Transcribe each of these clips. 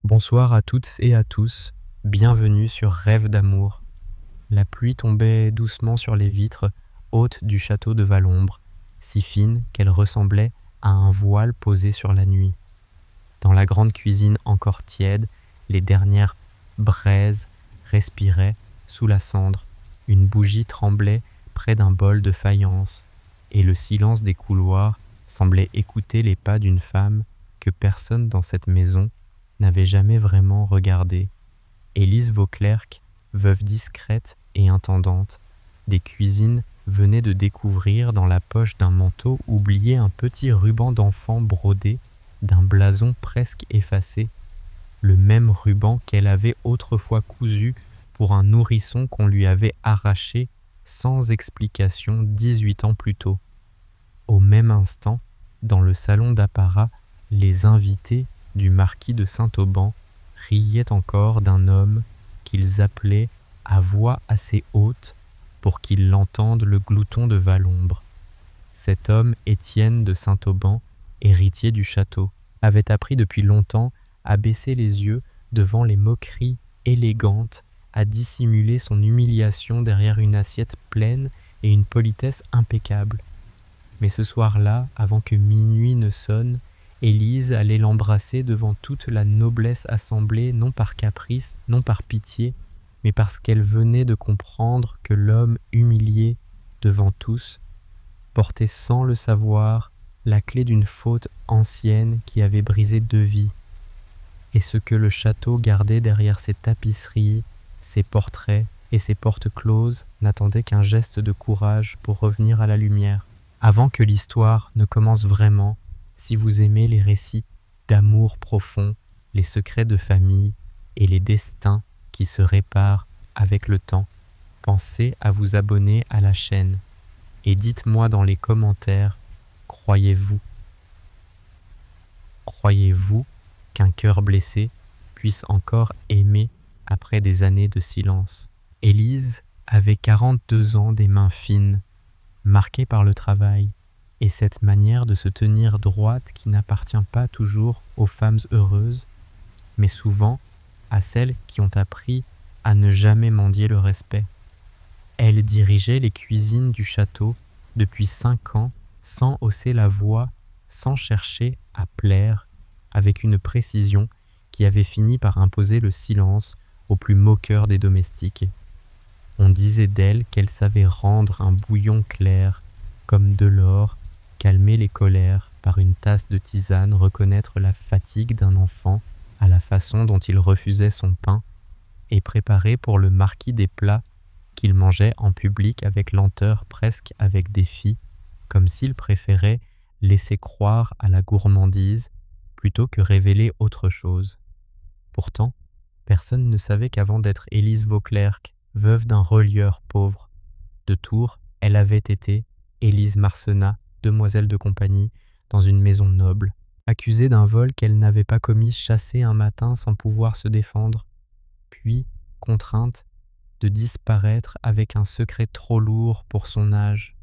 Bonsoir à toutes et à tous, bienvenue sur Rêve d'amour. La pluie tombait doucement sur les vitres hautes du château de Valombre, si fine qu'elle ressemblait à un voile posé sur la nuit. Dans la grande cuisine encore tiède, les dernières braises respiraient sous la cendre. Une bougie tremblait près d'un bol de faïence, et le silence des couloirs semblait écouter les pas d'une femme que personne dans cette maison n'avait jamais vraiment regardée. Élise Vauclerc, veuve discrète et intendante, des cuisines venait de découvrir dans la poche d'un manteau oublié un petit ruban d'enfant brodé d'un blason presque effacé, le même ruban qu'elle avait autrefois cousu pour un nourrisson qu'on lui avait arraché sans explication 18 ans plus tôt. Au même instant, dans le salon d'apparat, les invités du marquis de Saint-Auban riaient encore d'un homme qu'ils appelaient à voix assez haute pour qu'il l'entende le glouton de Valombre. Cet homme, Étienne de Saint-Auban, héritier du château, avait appris depuis longtemps à baisser les yeux devant les moqueries élégantes, à dissimuler son humiliation derrière une assiette pleine et une politesse impeccable. Mais ce soir-là, avant que minuit ne sonne, Élise allait l'embrasser devant toute la noblesse assemblée, non par caprice, non par pitié, mais parce qu'elle venait de comprendre que l'homme humilié devant tous portait sans le savoir la clé d'une faute ancienne qui avait brisé 2 vies. Et ce que le château gardait derrière ses tapisseries, ses portraits et ses portes closes n'attendait qu'un geste de courage pour revenir à la lumière. Avant que l'histoire ne commence vraiment, si vous aimez les récits d'amour profond, les secrets de famille et les destins qui se réparent avec le temps, pensez à vous abonner à la chaîne et dites-moi dans les commentaires, croyez-vous qu'un cœur blessé puisse encore aimer après des années de silence? Élise avait 42 ans, des mains fines, marquées par le travail, et cette manière de se tenir droite qui n'appartient pas toujours aux femmes heureuses, mais souvent à celles qui ont appris à ne jamais mendier le respect. Elle dirigeait les cuisines du château depuis 5 ans sans hausser la voix, sans chercher à plaire, avec une précision qui avait fini par imposer le silence aux plus moqueurs des domestiques. On disait d'elle qu'elle savait rendre un bouillon clair, comme de l'or, calmer les colères par une tasse de tisane, reconnaître la fatigue d'un enfant à la façon dont il refusait son pain, et préparer pour le marquis des plats qu'il mangeait en public avec lenteur, presque avec défi, comme s'il préférait laisser croire à la gourmandise plutôt que révéler autre chose. Pourtant, personne ne savait qu'avant d'être Élise Vauclerc, veuve d'un relieur pauvre de Tours, elle avait été Élise Marcenat, demoiselle de compagnie, dans une maison noble, accusée d'un vol qu'elle n'avait pas commis, chassée un matin sans pouvoir se défendre, puis contrainte de disparaître avec un secret trop lourd pour son âge.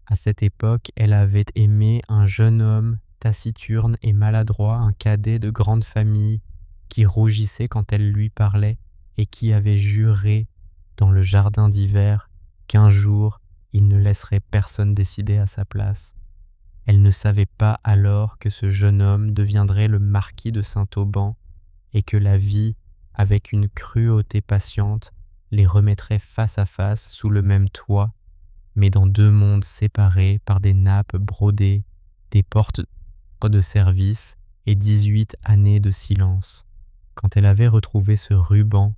À cette époque, elle avait aimé un jeune homme taciturne et maladroit, un cadet de grande famille qui rougissait quand elle lui parlait et qui avait juré dans le jardin d'hiver qu'un jour il ne laisserait personne décider à sa place. Elle ne savait pas alors que ce jeune homme deviendrait le marquis de Saint-Auban et que la vie, avec une cruauté patiente, les remettrait face à face sous le même toit, mais dans 2 mondes séparés par des nappes brodées, des portes de service et 18 années de silence. Quand elle avait retrouvé ce ruban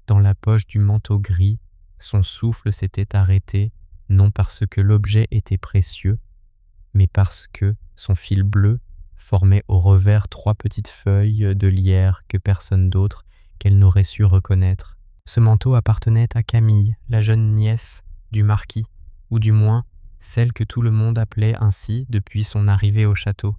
dans la poche du manteau gris, son souffle s'était arrêté, non parce que l'objet était précieux, mais parce que son fil bleu formait au revers 3 petites feuilles de lierre que personne d'autre qu'elle n'aurait su reconnaître. Ce manteau appartenait à Camille, la jeune nièce du marquis, ou du moins celle que tout le monde appelait ainsi depuis son arrivée au château.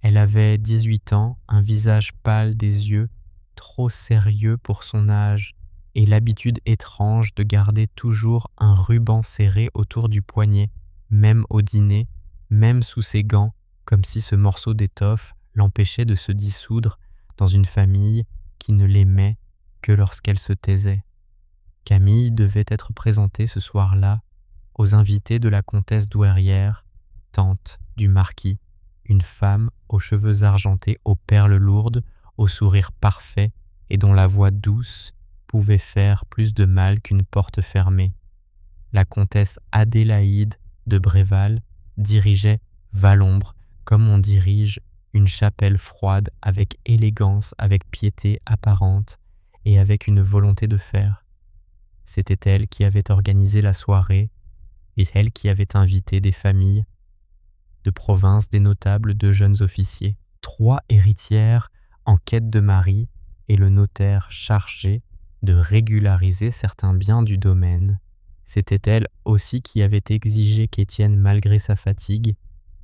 Elle avait 18 ans, un visage pâle, des yeux trop sérieux pour son âge, et l'habitude étrange de garder toujours un ruban serré autour du poignet, même au dîner, même sous ses gants, comme si ce morceau d'étoffe l'empêchait de se dissoudre dans une famille qui ne l'aimait que lorsqu'elle se taisait. Camille devait être présentée ce soir-là aux invités de la comtesse douairière, tante du marquis, une femme aux cheveux argentés, aux perles lourdes, au sourire parfait et dont la voix douce pouvait faire plus de mal qu'une porte fermée. La comtesse Adélaïde de Bréval dirigeait Valombre comme on dirige une chapelle froide, avec élégance, avec piété apparente et avec une volonté de faire. C'était elle qui avait organisé la soirée et elle qui avait invité des familles de province, des notables, de jeunes officiers. 3 héritières en quête de mari et le notaire chargé de régulariser certains biens du domaine. C'était elle aussi qui avait exigé qu'Étienne, malgré sa fatigue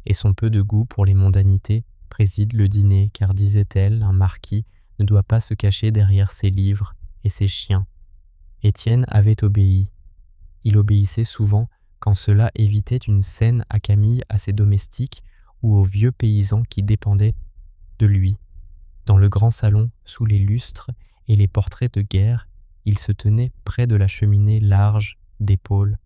et son peu de goût pour les mondanités, préside le dîner, car, disait-elle, un marquis ne doit pas se cacher derrière ses livres et ses chiens. Étienne avait obéi. Il obéissait souvent quand cela évitait une scène à Camille, à ses domestiques ou aux vieux paysans qui dépendaient de lui. Dans le grand salon, sous les lustres et les portraits de guerre, il se tenait près de la cheminée large d'épaules,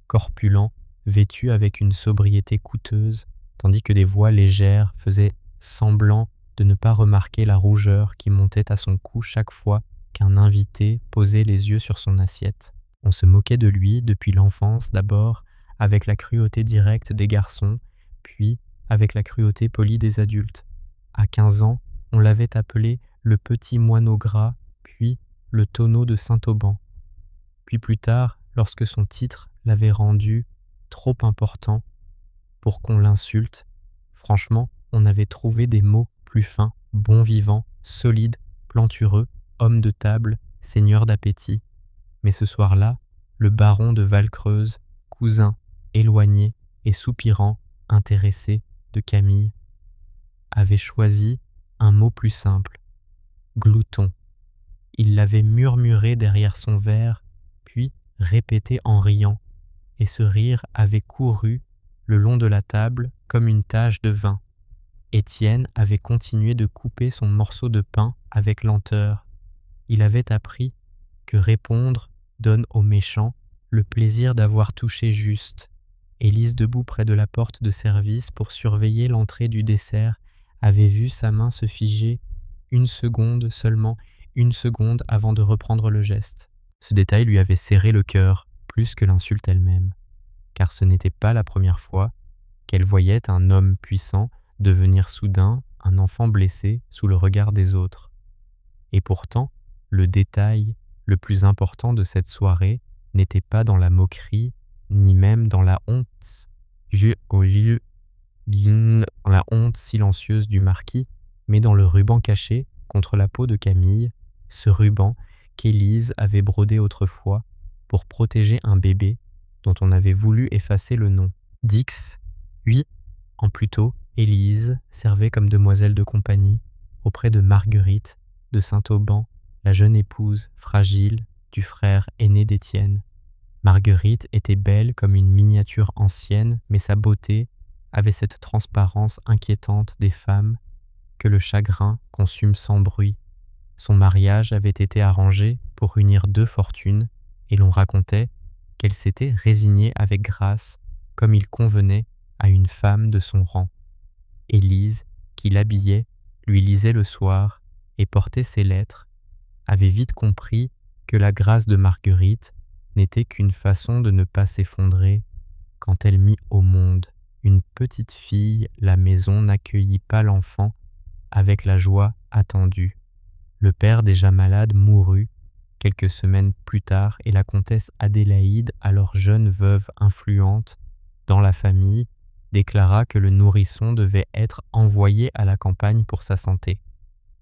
corpulent, vêtu avec une sobriété coûteuse, tandis que des voix légères faisaient semblant de ne pas remarquer la rougeur qui montait à son cou chaque fois qu'un invité posait les yeux sur son assiette. On se moquait de lui depuis l'enfance d'abord avec la cruauté directe des garçons, puis avec la cruauté polie des adultes. À 15 ans, on l'avait appelé le petit moineau gras, puis le tonneau de Saint-Auban. Puis plus tard, lorsque son titre l'avait rendu trop important pour qu'on l'insulte, franchement, on avait trouvé des mots plus fins, bon vivant, solide, plantureux, homme de table, seigneur d'appétit. Mais ce soir-là, le baron de Valcreuse, cousin, éloigné et soupirant, intéressé de Camille, avait choisi un mot plus simple, glouton. Il l'avait murmuré derrière son verre, puis répété en riant, et ce rire avait couru le long de la table comme une tache de vin. Étienne avait continué de couper son morceau de pain avec lenteur. Il avait appris que répondre donne aux méchants le plaisir d'avoir touché juste. Élise, debout près de la porte de service pour surveiller l'entrée du dessert, avait vu sa main se figer seulement une seconde avant de reprendre le geste. Ce détail lui avait serré le cœur, plus que l'insulte elle-même, car ce n'était pas la première fois qu'elle voyait un homme puissant devenir soudain un enfant blessé sous le regard des autres. Et pourtant, le détail le plus important de cette soirée n'était pas dans la moquerie, ni même dans la honte, la honte silencieuse du marquis, mais dans le ruban caché contre la peau de Camille, ce ruban qu'Élise avait brodé autrefois pour protéger un bébé dont on avait voulu effacer le nom. Dix, 8 ans plus tôt, Élise servait comme demoiselle de compagnie auprès de Marguerite de Saint-Auban, la jeune épouse fragile du frère aîné d'Étienne. Marguerite était belle comme une miniature ancienne, mais sa beauté avait cette transparence inquiétante des femmes que le chagrin consume sans bruit. Son mariage avait été arrangé pour unir 2 fortunes, et l'on racontait qu'elle s'était résignée avec grâce, comme il convenait à une femme de son rang. Élise, qui l'habillait, lui lisait le soir et portait ses lettres, avait vite compris que la grâce de Marguerite n'était qu'une façon de ne pas s'effondrer quand elle mit au monde une petite fille. La maison n'accueillit pas l'enfant avec la joie attendue. Le père, déjà malade, mourut quelques semaines plus tard, et la comtesse Adélaïde, alors jeune veuve influente dans la famille, déclara que le nourrisson devait être envoyé à la campagne pour sa santé.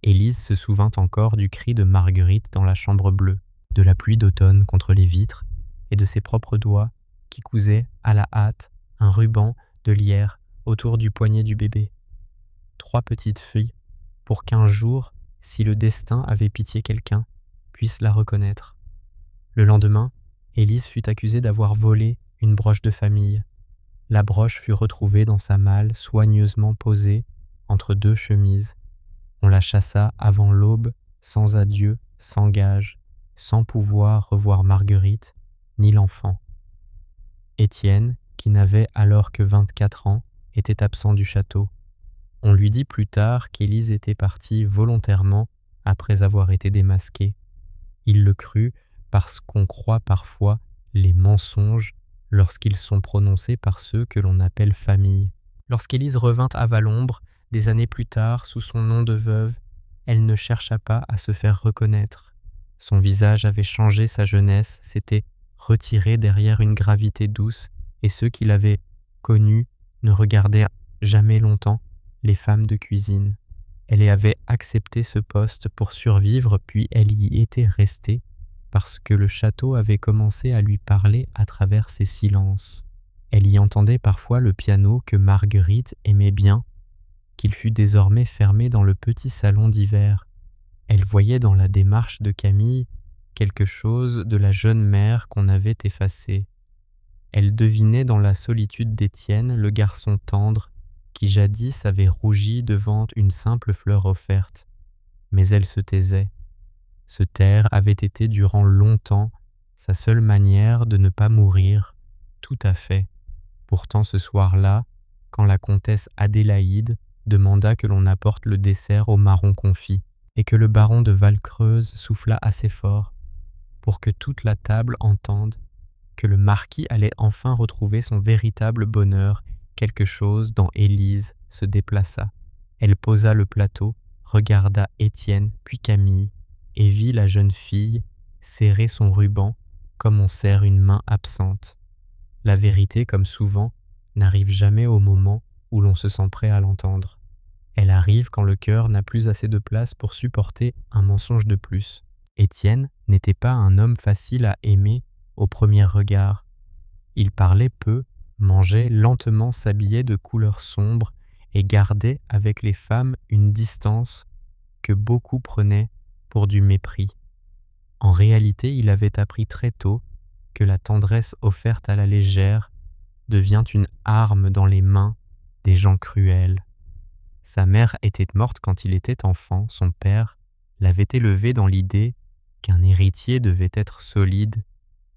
Élise se souvint encore du cri de Marguerite dans la chambre bleue, de la pluie d'automne contre les vitres et de ses propres doigts qui cousaient à la hâte un ruban de lierre autour du poignet du bébé. 3 petites filles, pour qu'un jour, si le destin avait pitié quelqu'un, puisse la reconnaître. Le lendemain, Élise fut accusée d'avoir volé une broche de famille. La broche fut retrouvée dans sa malle, soigneusement posée entre 2 chemises. On la chassa avant l'aube sans adieu, sans gage, sans pouvoir revoir Marguerite, ni l'enfant. Étienne, qui n'avait alors que 24 ans, était absent du château. On lui dit plus tard qu'Élise était partie volontairement après avoir été démasquée. Il le crut parce qu'on croit parfois les mensonges lorsqu'ils sont prononcés par ceux que l'on appelle famille. Lorsqu'Élise revint à Valombre, des années plus tard, sous son nom de veuve, elle ne chercha pas à se faire reconnaître. Son visage avait changé, sa jeunesse s'était retirée derrière une gravité douce, et ceux qui l'avaient connue ne regardaient jamais longtemps les femmes de cuisine. Elle y avait accepté ce poste pour survivre, puis elle y était restée parce que le château avait commencé à lui parler à travers ses silences. Elle y entendait parfois le piano que Marguerite aimait bien, qu'il fut désormais fermé dans le petit salon d'hiver. Elle voyait dans la démarche de Camille quelque chose de la jeune mère qu'on avait effacée. Elle devinait dans la solitude d'Étienne le garçon tendre qui jadis avait rougi devant une simple fleur offerte. Mais elle se taisait. Se taire avait été durant longtemps sa seule manière de ne pas mourir, tout à fait. Pourtant ce soir-là, quand la comtesse Adélaïde demanda que l'on apporte le dessert au marron confit, et que le baron de Valcreuse souffla assez fort, pour que toute la table entende que le marquis allait enfin retrouver son véritable bonheur, quelque chose dans Élise se déplaça. Elle posa le plateau, regarda Étienne puis Camille, et vit la jeune fille serrer son ruban comme on serre une main absente. La vérité, comme souvent, n'arrive jamais au moment où l'on se sent prêt à l'entendre. Elle arrive quand le cœur n'a plus assez de place pour supporter un mensonge de plus. Étienne n'était pas un homme facile à aimer au premier regard. Il parlait peu, mangeait lentement, s'habillait de couleurs sombres et gardait avec les femmes une distance que beaucoup prenaient pour du mépris. En réalité, il avait appris très tôt que la tendresse offerte à la légère devient une arme dans les mains des gens cruels. Sa mère était morte quand il était enfant, son père l'avait élevé dans l'idée qu'un héritier devait être solide,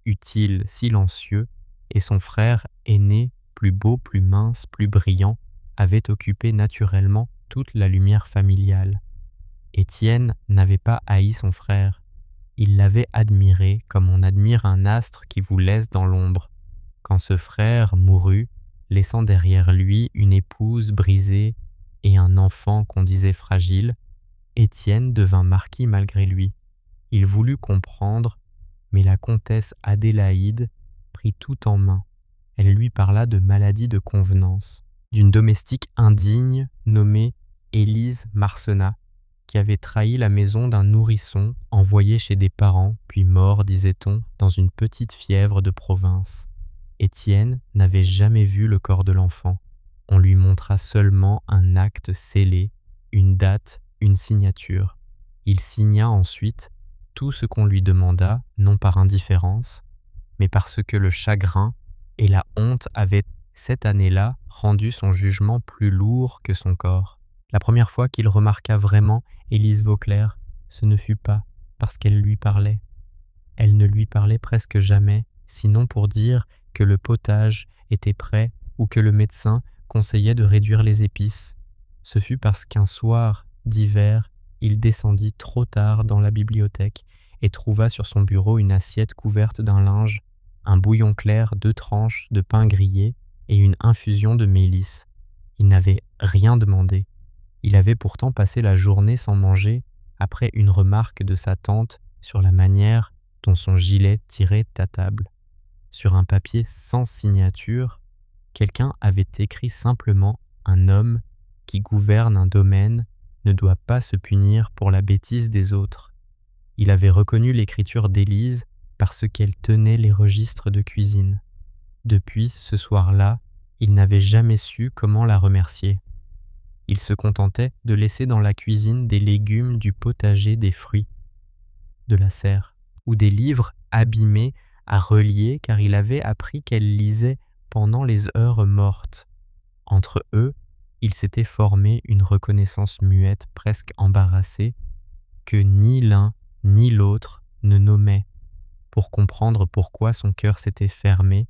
utile, silencieux, et son frère aîné, plus beau, plus mince, plus brillant, avait occupé naturellement toute la lumière familiale. Étienne n'avait pas haï son frère, il l'avait admiré comme on admire un astre qui vous laisse dans l'ombre. Quand ce frère mourut, laissant derrière lui une épouse brisée et un enfant qu'on disait fragile, Étienne devint marquis malgré lui. Il voulut comprendre, mais la comtesse Adélaïde prit tout en main. Elle lui parla de maladie de convenance, d'une domestique indigne nommée Élise Marcenat, qui avait trahi la maison d'un nourrisson envoyé chez des parents, puis mort, disait-on, dans une petite fièvre de province. Étienne n'avait jamais vu le corps de l'enfant. On lui montra seulement un acte scellé, une date, une signature. Il signa ensuite tout ce qu'on lui demanda, non par indifférence, mais parce que le chagrin et la honte avaient, cette année-là, rendu son jugement plus lourd que son corps. La première fois qu'il remarqua vraiment Élise Vauclair, ce ne fut pas parce qu'elle lui parlait. Elle ne lui parlait presque jamais, sinon pour dire que le potage était prêt ou que le médecin conseillait de réduire les épices. Ce fut parce qu'un soir d'hiver, il descendit trop tard dans la bibliothèque et trouva sur son bureau une assiette couverte d'un linge, un bouillon clair, 2 tranches de pain grillé et une infusion de mélisse. Il n'avait rien demandé. Il avait pourtant passé la journée sans manger après une remarque de sa tante sur la manière dont son gilet tirait à table. Sur un papier sans signature, quelqu'un avait écrit simplement « Un homme qui gouverne un domaine ne doit pas se punir pour la bêtise des autres ». Il avait reconnu l'écriture d'Élise parce qu'elle tenait les registres de cuisine. Depuis ce soir-là, il n'avait jamais su comment la remercier. Il se contentait de laisser dans la cuisine des légumes, du potager, des fruits, de la serre, ou des livres abîmés à relier car il avait appris qu'elle lisait pendant les heures mortes. Entre eux, il s'était formé une reconnaissance muette, presque embarrassée, que ni l'un ni l'autre ne nommait. Pour comprendre pourquoi son cœur s'était fermé,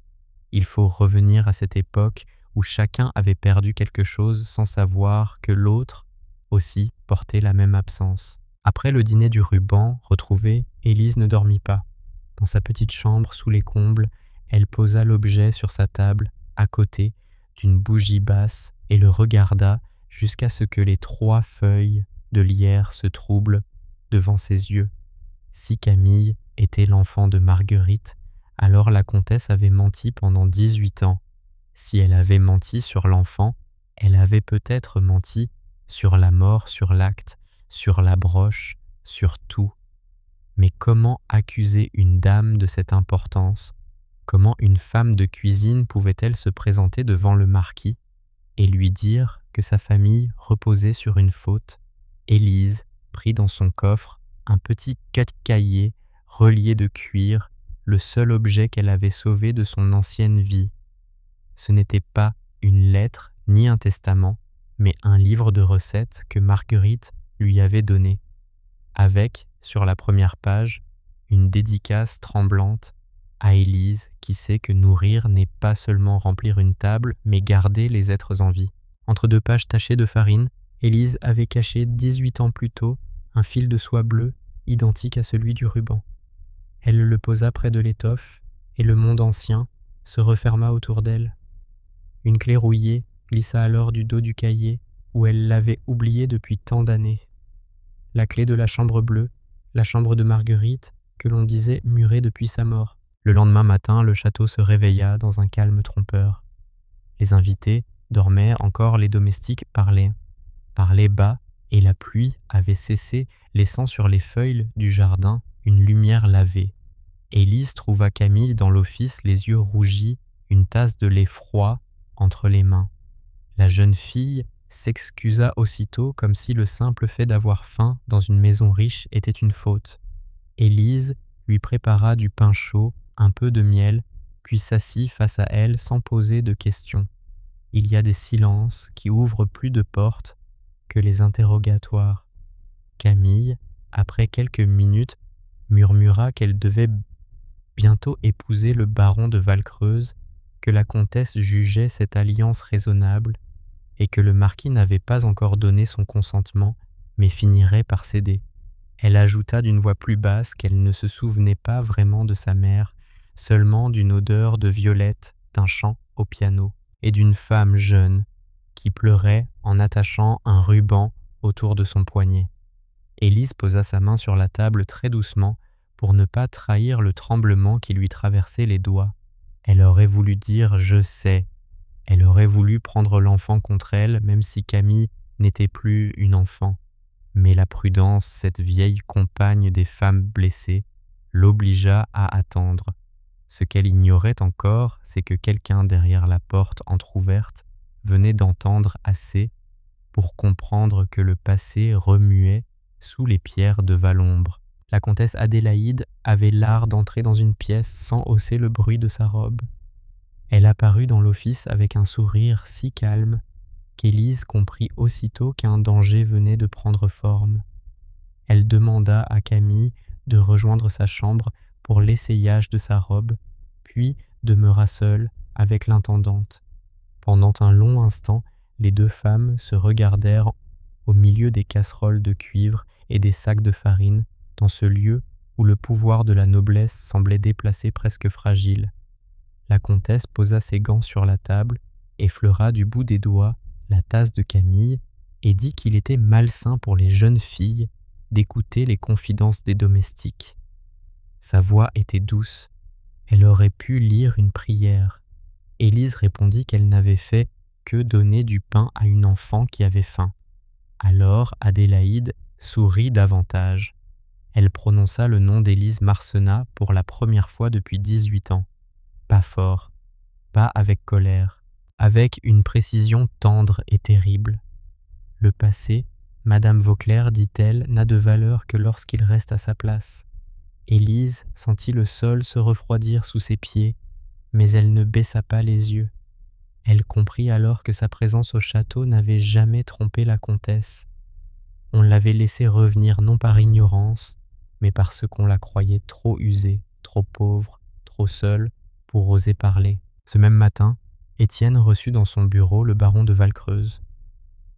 il faut revenir à cette époque où chacun avait perdu quelque chose sans savoir que l'autre aussi portait la même absence. Après le dîner du ruban retrouvé, Élise ne dormit pas. Dans sa petite chambre sous les combles, elle posa l'objet sur sa table, à côté d'une bougie basse, et le regarda jusqu'à ce que les 3 feuilles de lierre se troublent devant ses yeux. Si Camille était l'enfant de Marguerite, alors la comtesse avait menti pendant 18 ans. Si elle avait menti sur l'enfant, elle avait peut-être menti sur la mort, sur l'acte, sur la broche, sur tout. Mais comment accuser une dame de cette importance? Comment une femme de cuisine pouvait-elle se présenter devant le marquis et lui dire que sa famille reposait sur une faute? Élise prit dans son coffre un petit cahier relié de cuir, le seul objet qu'elle avait sauvé de son ancienne vie. Ce n'était pas une lettre ni un testament, mais un livre de recettes que Marguerite lui avait donné, avec, sur la première page, une dédicace tremblante à Élise qui sait que nourrir n'est pas seulement remplir une table, mais garder les êtres en vie. Entre 2 pages tachées de farine, Élise avait caché 18 ans plus tôt un fil de soie bleue identique à celui du ruban. Elle le posa près de l'étoffe et le monde ancien se referma autour d'elle. Une clé rouillée glissa alors du dos du cahier où elle l'avait oublié depuis tant d'années. La clé de la chambre bleue, la chambre de Marguerite, que l'on disait murée depuis sa mort. Le lendemain matin, le château se réveilla dans un calme trompeur. Les invités dormaient, encore les domestiques parlaient bas, et la pluie avait cessé, laissant sur les feuilles du jardin une lumière lavée. Élise trouva Camille dans l'office, les yeux rougis, une tasse de lait froid entre les mains. La jeune fille s'excusa aussitôt comme si le simple fait d'avoir faim dans une maison riche était une faute. Élise lui prépara du pain chaud, un peu de miel, puis s'assit face à elle sans poser de questions. Il y a des silences qui ouvrent plus de portes que les interrogatoires. Camille, après quelques minutes, murmura qu'elle devait bientôt épouser le baron de Valcreuse, que la comtesse jugeait cette alliance raisonnable et que le marquis n'avait pas encore donné son consentement, mais finirait par céder. Elle ajouta d'une voix plus basse qu'elle ne se souvenait pas vraiment de sa mère, seulement d'une odeur de violette, d'un chant au piano, et d'une femme jeune qui pleurait en attachant un ruban autour de son poignet. Élise posa sa main sur la table très doucement pour ne pas trahir le tremblement qui lui traversait les doigts. Elle aurait voulu dire « je sais ». Elle aurait voulu prendre l'enfant contre elle, même si Camille n'était plus une enfant. Mais la prudence, cette vieille compagne des femmes blessées, l'obligea à attendre. Ce qu'elle ignorait encore, c'est que quelqu'un derrière la porte entr'ouverte venait d'entendre assez pour comprendre que le passé remuait sous les pierres de Valombre. La comtesse Adélaïde avait l'art d'entrer dans une pièce sans hausser le bruit de sa robe. Elle apparut dans l'office avec un sourire si calme qu'Élise comprit aussitôt qu'un danger venait de prendre forme. Elle demanda à Camille de rejoindre sa chambre pour l'essayage de sa robe, puis demeura seule avec l'intendante. Pendant un long instant, les 2 femmes se regardèrent au milieu des casseroles de cuivre et des sacs de farine, dans ce lieu où le pouvoir de la noblesse semblait déplacé presque fragile. La comtesse posa ses gants sur la table, effleura du bout des doigts la tasse de Camille et dit qu'il était malsain pour les jeunes filles d'écouter les confidences des domestiques. Sa voix était douce, elle aurait pu lire une prière. Élise répondit qu'elle n'avait fait que donner du pain à une enfant qui avait faim. Alors Adélaïde sourit davantage. Elle prononça le nom d'Élise Marcenat pour la première fois depuis 18 ans. Pas fort, pas avec colère, avec une précision tendre et terrible. Le passé, Madame Vauclair, dit-elle, n'a de valeur que lorsqu'il reste à sa place. Élise sentit le sol se refroidir sous ses pieds, mais elle ne baissa pas les yeux. Elle comprit alors que sa présence au château n'avait jamais trompé la comtesse. On l'avait laissée revenir non par ignorance, mais parce qu'on la croyait trop usée, trop pauvre, trop seule pour oser parler. Ce même matin, Étienne reçut dans son bureau le baron de Valcreuse.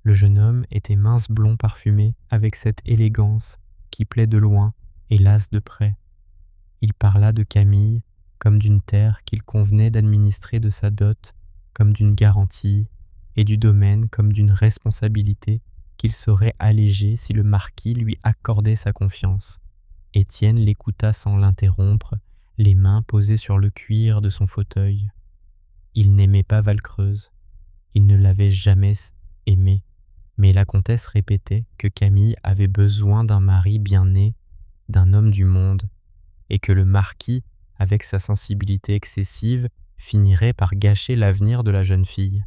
Le jeune homme était mince blond parfumé, avec cette élégance qui plaît de loin et lasse de près. Il parla de Camille comme d'une terre qu'il convenait d'administrer de sa dot, comme d'une garantie, et du domaine comme d'une responsabilité qu'il saurait alléger si le marquis lui accordait sa confiance. Étienne l'écouta sans l'interrompre, les mains posées sur le cuir de son fauteuil. Il n'aimait pas Valcreuse, il ne l'avait jamais aimée, mais la comtesse répétait que Camille avait besoin d'un mari bien né, d'un homme du monde, et que le marquis, avec sa sensibilité excessive, finirait par gâcher l'avenir de la jeune fille.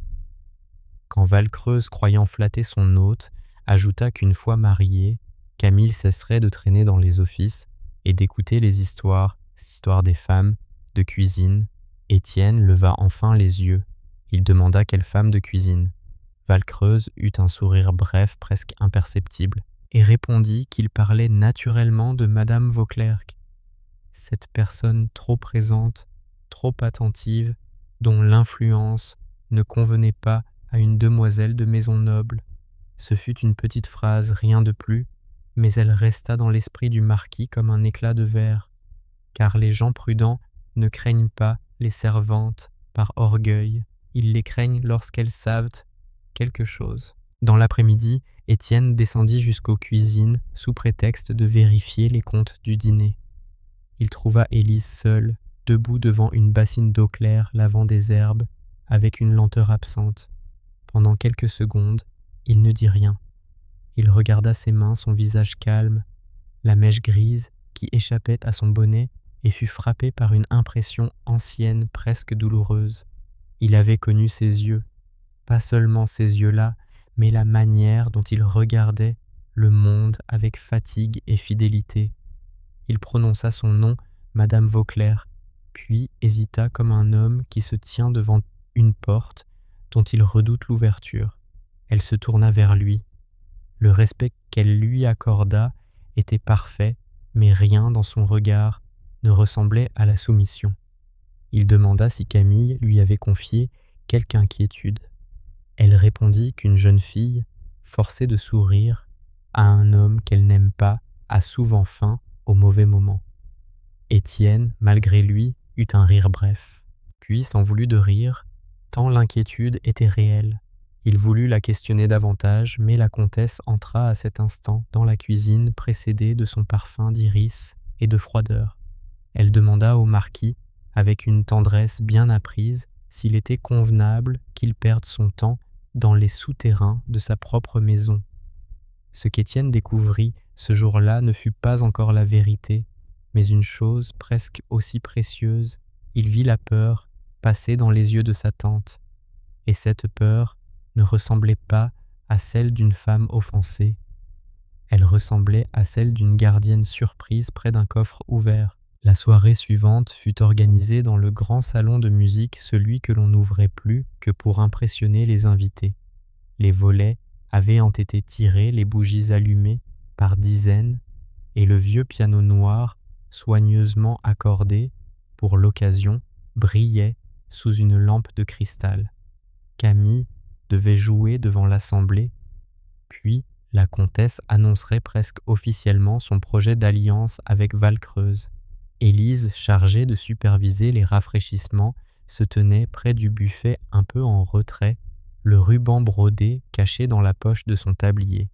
Quand Valcreuse, croyant flatter son hôte, ajouta qu'une fois mariée, Camille cesserait de traîner dans les offices et d'écouter les histoires des femmes, de cuisine, Étienne leva enfin les yeux. Il demanda quelle femme de cuisine. Valcreuse eut un sourire bref, presque imperceptible, et répondit qu'il parlait naturellement de Madame Vauclerc, cette personne trop présente, trop attentive, dont l'influence ne convenait pas à une demoiselle de maison noble. Ce fut une petite phrase, rien de plus, mais elle resta dans l'esprit du marquis comme un éclat de verre, car les gens prudents ne craignent pas les servantes par orgueil, ils les craignent lorsqu'elles savent quelque chose. Dans l'après-midi, Étienne descendit jusqu'aux cuisines sous prétexte de vérifier les comptes du dîner. Il trouva Élise seule, debout devant une bassine d'eau claire lavant des herbes, avec une lenteur absente. Pendant quelques secondes, il ne dit rien. Il regarda ses mains, son visage calme, la mèche grise qui échappait à son bonnet et fut frappé par une impression ancienne, presque douloureuse. Il avait connu ses yeux, pas seulement ces yeux-là, mais la manière dont il regardait le monde avec fatigue et fidélité. Il prononça son nom, Madame Vauclerc, puis hésita comme un homme qui se tient devant une porte dont il redoute l'ouverture. Elle se tourna vers lui. Le respect qu'elle lui accorda était parfait, mais rien dans son regard ne ressemblait à la soumission. Il demanda si Camille lui avait confié quelque inquiétude. Elle répondit qu'une jeune fille, forcée de sourire à un homme qu'elle n'aime pas, a souvent faim au mauvais moment. Étienne, malgré lui, eut un rire bref, puis s'en voulut de rire, tant l'inquiétude était réelle. Il voulut la questionner davantage, mais la comtesse entra à cet instant dans la cuisine précédée de son parfum d'iris et de froideur. Elle demanda au marquis, avec une tendresse bien apprise, s'il était convenable qu'il perde son temps dans les souterrains de sa propre maison. Ce qu'Étienne découvrit ce jour-là ne fut pas encore la vérité, mais une chose presque aussi précieuse. Il vit la peur passer dans les yeux de sa tante, et cette peur ne ressemblait pas à celle d'une femme offensée. Elle ressemblait à celle d'une gardienne surprise près d'un coffre ouvert. La soirée suivante fut organisée dans le grand salon de musique, celui que l'on n'ouvrait plus que pour impressionner les invités. Les volets avaient été tirés, les bougies allumées par dizaines, et le vieux piano noir, soigneusement accordé pour l'occasion, brillait sous une lampe de cristal. Camille devait jouer devant l'assemblée, puis la comtesse annoncerait presque officiellement son projet d'alliance avec Valcreuse. Élise, chargée de superviser les rafraîchissements, se tenait près du buffet un peu en retrait, le ruban brodé caché dans la poche de son tablier.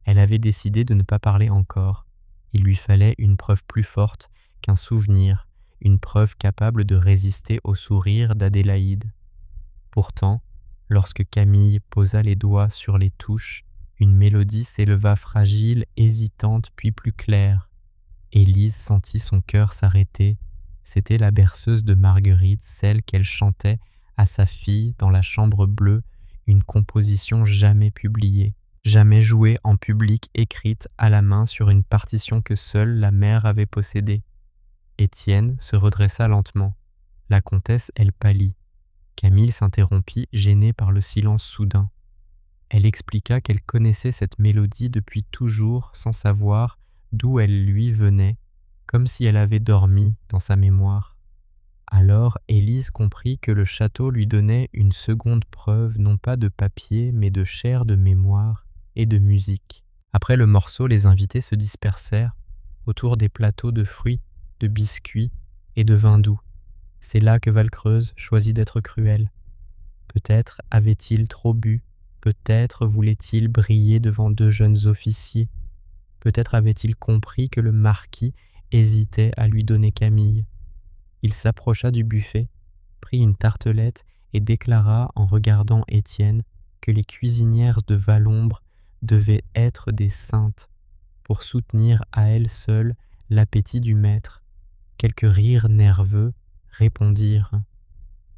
Elle avait décidé de ne pas parler encore. Il lui fallait une preuve plus forte qu'un souvenir, une preuve capable de résister au sourire d'Adélaïde. Pourtant, lorsque Camille posa les doigts sur les touches, une mélodie s'éleva fragile, hésitante, puis plus claire. Élise sentit son cœur s'arrêter. C'était la berceuse de Marguerite, celle qu'elle chantait à sa fille dans la chambre bleue, une composition jamais publiée, jamais jouée en public, écrite à la main sur une partition que seule la mère avait possédée. Étienne se redressa lentement. La comtesse, elle pâlit. Camille s'interrompit, gênée par le silence soudain. Elle expliqua qu'elle connaissait cette mélodie depuis toujours sans savoir d'où elle lui venait, comme si elle avait dormi dans sa mémoire. Alors Élise comprit que le château lui donnait une seconde preuve non pas de papier mais de chair de mémoire et de musique. Après le morceau, les invités se dispersèrent autour des plateaux de fruits, de biscuits et de vin doux. C'est là que Val-Creuse choisit d'être cruel. Peut-être avait-il trop bu, peut-être voulait-il briller devant deux jeunes officiers, peut-être avait-il compris que le marquis hésitait à lui donner Camille. Il s'approcha du buffet, prit une tartelette et déclara en regardant Étienne que les cuisinières de Valombre devaient être des saintes pour soutenir à elles seules l'appétit du maître. Quelques rires nerveux répondirent.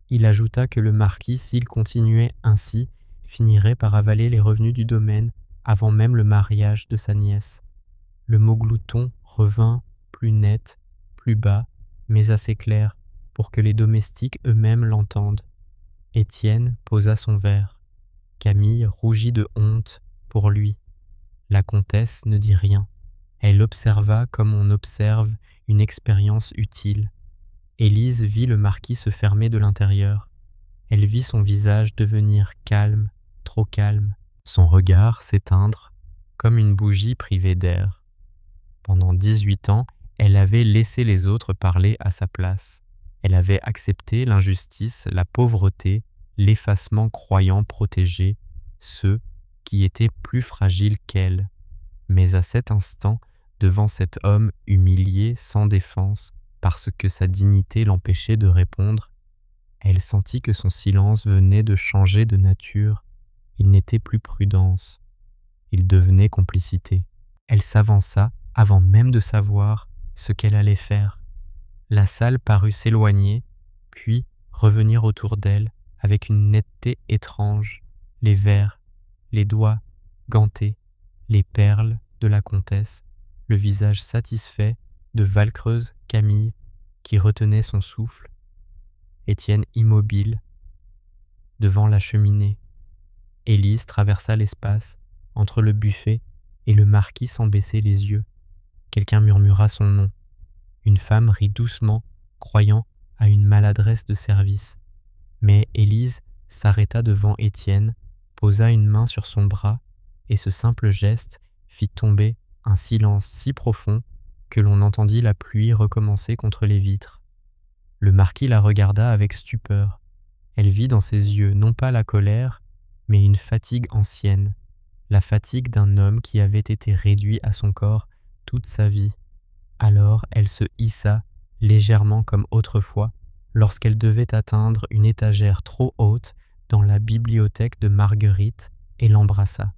Il ajouta que le marquis, s'il continuait ainsi, finirait par avaler les revenus du domaine avant même le mariage de sa nièce. Le mot glouton revint plus net, plus bas, mais assez clair pour que les domestiques eux-mêmes l'entendent. Étienne posa son verre. Camille rougit de honte pour lui. La comtesse ne dit rien. Elle observa comme on observe une expérience utile. Élise vit le marquis se fermer de l'intérieur. Elle vit son visage devenir calme, trop calme, son regard s'éteindre comme une bougie privée d'air. Pendant 18 ans, elle avait laissé les autres parler à sa place. Elle avait accepté l'injustice, la pauvreté, l'effacement croyant protéger ceux qui étaient plus fragiles qu'elle. Mais à cet instant, devant cet homme humilié sans défense, parce que sa dignité l'empêchait de répondre, elle sentit que son silence venait de changer de nature. Il n'était plus prudence, il devenait complicité. Elle s'avança avant même de savoir ce qu'elle allait faire. La salle parut s'éloigner, puis revenir autour d'elle avec une netteté étrange, les verres, les doigts gantés, les perles de la comtesse, le visage satisfait de Val-Creuse Camille qui retenait son souffle, Étienne immobile devant la cheminée. Élise traversa l'espace entre le buffet et le marquis sans baisser les yeux. Quelqu'un murmura son nom. Une femme rit doucement, croyant à une maladresse de service. Mais Élise s'arrêta devant Étienne, posa une main sur son bras, et ce simple geste fit tomber un silence si profond que l'on entendit la pluie recommencer contre les vitres. Le marquis la regarda avec stupeur. Elle vit dans ses yeux non pas la colère, mais une fatigue ancienne, la fatigue d'un homme qui avait été réduit à son corps toute sa vie. Alors elle se hissa légèrement comme autrefois, lorsqu'elle devait atteindre une étagère trop haute dans la bibliothèque de Marguerite, et l'embrassa.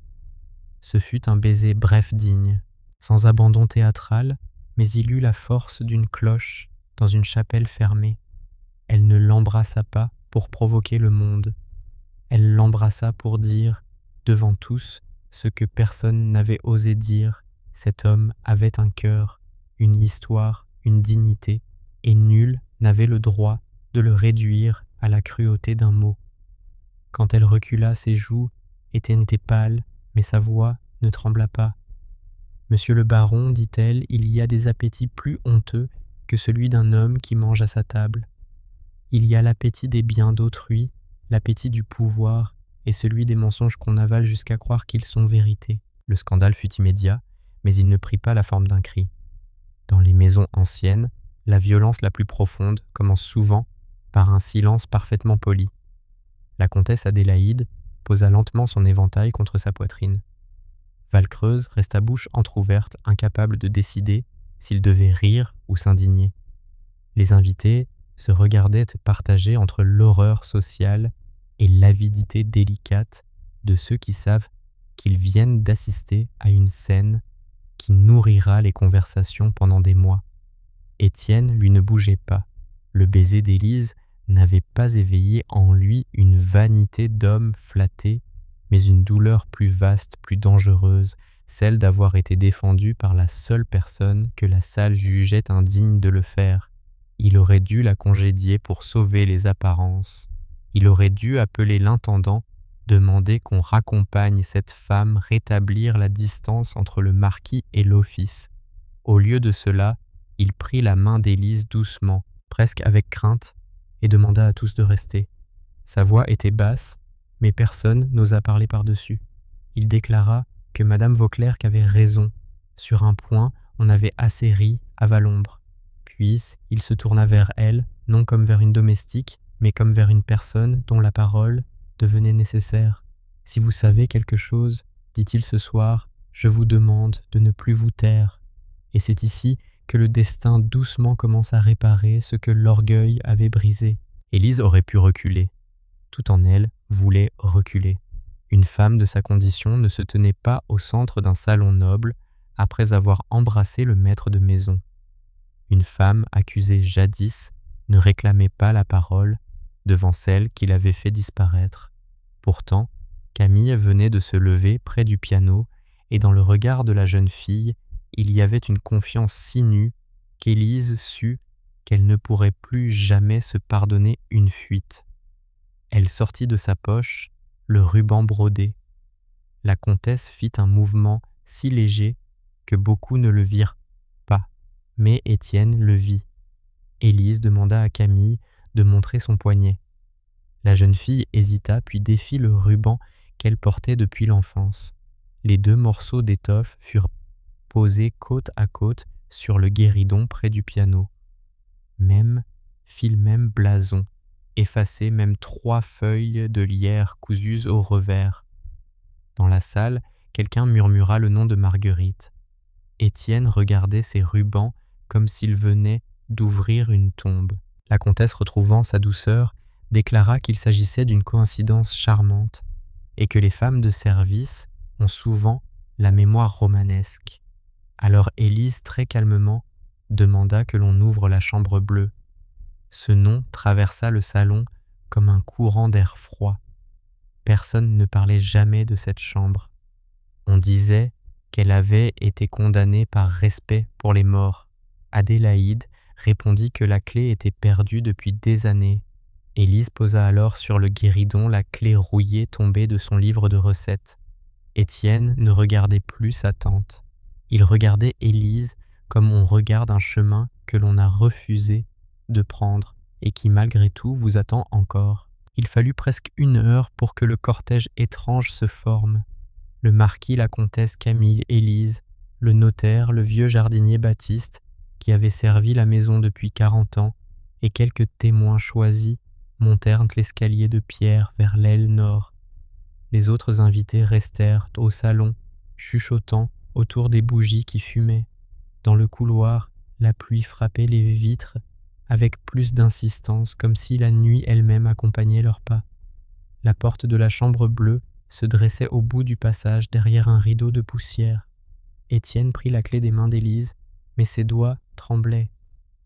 Ce fut un baiser bref digne, sans abandon théâtral, mais il eut la force d'une cloche dans une chapelle fermée. Elle ne l'embrassa pas pour provoquer le monde. Elle l'embrassa pour dire, devant tous, ce que personne n'avait osé dire. Cet homme avait un cœur, une histoire, une dignité, et nul n'avait le droit de le réduire à la cruauté d'un mot. Quand elle recula, ses joues étaient pâles, mais sa voix ne trembla pas. « Monsieur le baron, dit-elle, il y a des appétits plus honteux que celui d'un homme qui mange à sa table. Il y a l'appétit des biens d'autrui, l'appétit du pouvoir, et celui des mensonges qu'on avale jusqu'à croire qu'ils sont vérité. » Le scandale fut immédiat, mais il ne prit pas la forme d'un cri. Dans les maisons anciennes, la violence la plus profonde commence souvent par un silence parfaitement poli. La comtesse Adélaïde posa lentement son éventail contre sa poitrine. Val-Creuse resta bouche entr'ouverte, incapable de décider s'il devait rire ou s'indigner. Les invités se regardaient partagés entre l'horreur sociale et l'avidité délicate de ceux qui savent qu'ils viennent d'assister à une scène qui nourrira les conversations pendant des mois. Étienne, lui, ne bougeait pas. Le baiser d'Élise n'avait pas éveillé en lui une vanité d'homme flatté, mais une douleur plus vaste, plus dangereuse, celle d'avoir été défendu par la seule personne que la salle jugeait indigne de le faire. Il aurait dû la congédier pour sauver les apparences. Il aurait dû appeler l'intendant demandait qu'on raccompagne cette femme rétablir la distance entre le marquis et l'office. Au lieu de cela, il prit la main d'Élise doucement, presque avec crainte, et demanda à tous de rester. Sa voix était basse, mais personne n'osa parler par-dessus. Il déclara que Madame Vauclerc avait raison. Sur un point, on avait assez ri à Valombre. Puis, il se tourna vers elle, non comme vers une domestique, mais comme vers une personne dont la parole devenait nécessaire. « Si vous savez quelque chose, dit-il ce soir, je vous demande de ne plus vous taire. Et c'est ici que le destin doucement commence à réparer ce que l'orgueil avait brisé. » Élise aurait pu reculer. Tout en elle voulait reculer. Une femme de sa condition ne se tenait pas au centre d'un salon noble après avoir embrassé le maître de maison. Une femme accusée jadis ne réclamait pas la parole devant celle qui l'avait fait disparaître. Pourtant, Camille venait de se lever près du piano et dans le regard de la jeune fille, il y avait une confiance si nue qu'Élise sut qu'elle ne pourrait plus jamais se pardonner une fuite. Elle sortit de sa poche le ruban brodé. La comtesse fit un mouvement si léger que beaucoup ne le virent pas, mais Étienne le vit. Élise demanda à Camille de montrer son poignet. La jeune fille hésita puis défit le ruban qu'elle portait depuis l'enfance. Les 2 morceaux d'étoffe furent posés côte à côte sur le guéridon près du piano. Même blason, effacé même 3 feuilles de lierre cousues au revers. Dans la salle, quelqu'un murmura le nom de Marguerite. Étienne regardait ces rubans comme s'il venait d'ouvrir une tombe. La comtesse, retrouvant sa douceur, déclara qu'il s'agissait d'une coïncidence charmante et que les femmes de service ont souvent la mémoire romanesque. Alors Élise, très calmement, demanda que l'on ouvre la chambre bleue. Ce nom traversa le salon comme un courant d'air froid. Personne ne parlait jamais de cette chambre. On disait qu'elle avait été condamnée par respect pour les morts. Adélaïde répondit que la clé était perdue depuis des années. Élise posa alors sur le guéridon la clé rouillée tombée de son livre de recettes. Étienne ne regardait plus sa tante. Il regardait Élise comme on regarde un chemin que l'on a refusé de prendre et qui malgré tout vous attend encore. Il fallut presque 1 heure pour que le cortège étrange se forme. Le marquis, la comtesse, Camille, Élise, le notaire, le vieux jardinier Baptiste, qui avait servi la maison depuis 40 ans, et quelques témoins choisis montèrent l'escalier de pierre vers l'aile nord. Les autres invités restèrent au salon, chuchotant autour des bougies qui fumaient. Dans le couloir, la pluie frappait les vitres avec plus d'insistance, comme si la nuit elle-même accompagnait leurs pas. La porte de la chambre bleue se dressait au bout du passage derrière un rideau de poussière. Étienne prit la clé des mains d'Élise, mais ses doigts tremblaient.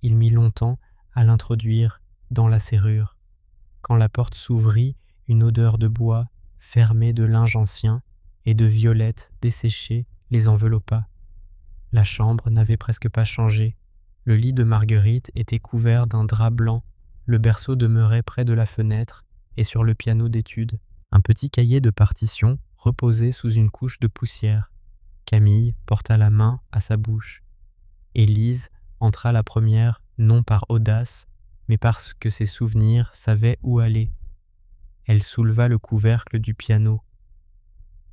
Il mit longtemps à l'introduire dans la serrure. Quand la porte s'ouvrit, une odeur de bois, fermé de linge ancien et de violettes desséchées les enveloppa. La chambre n'avait presque pas changé. Le lit de Marguerite était couvert d'un drap blanc. Le berceau demeurait près de la fenêtre et sur le piano d'études. Un petit cahier de partition reposait sous une couche de poussière. Camille porta la main à sa bouche. Élise entra la première, non par audace, mais parce que ses souvenirs savaient où aller. Elle souleva le couvercle du piano.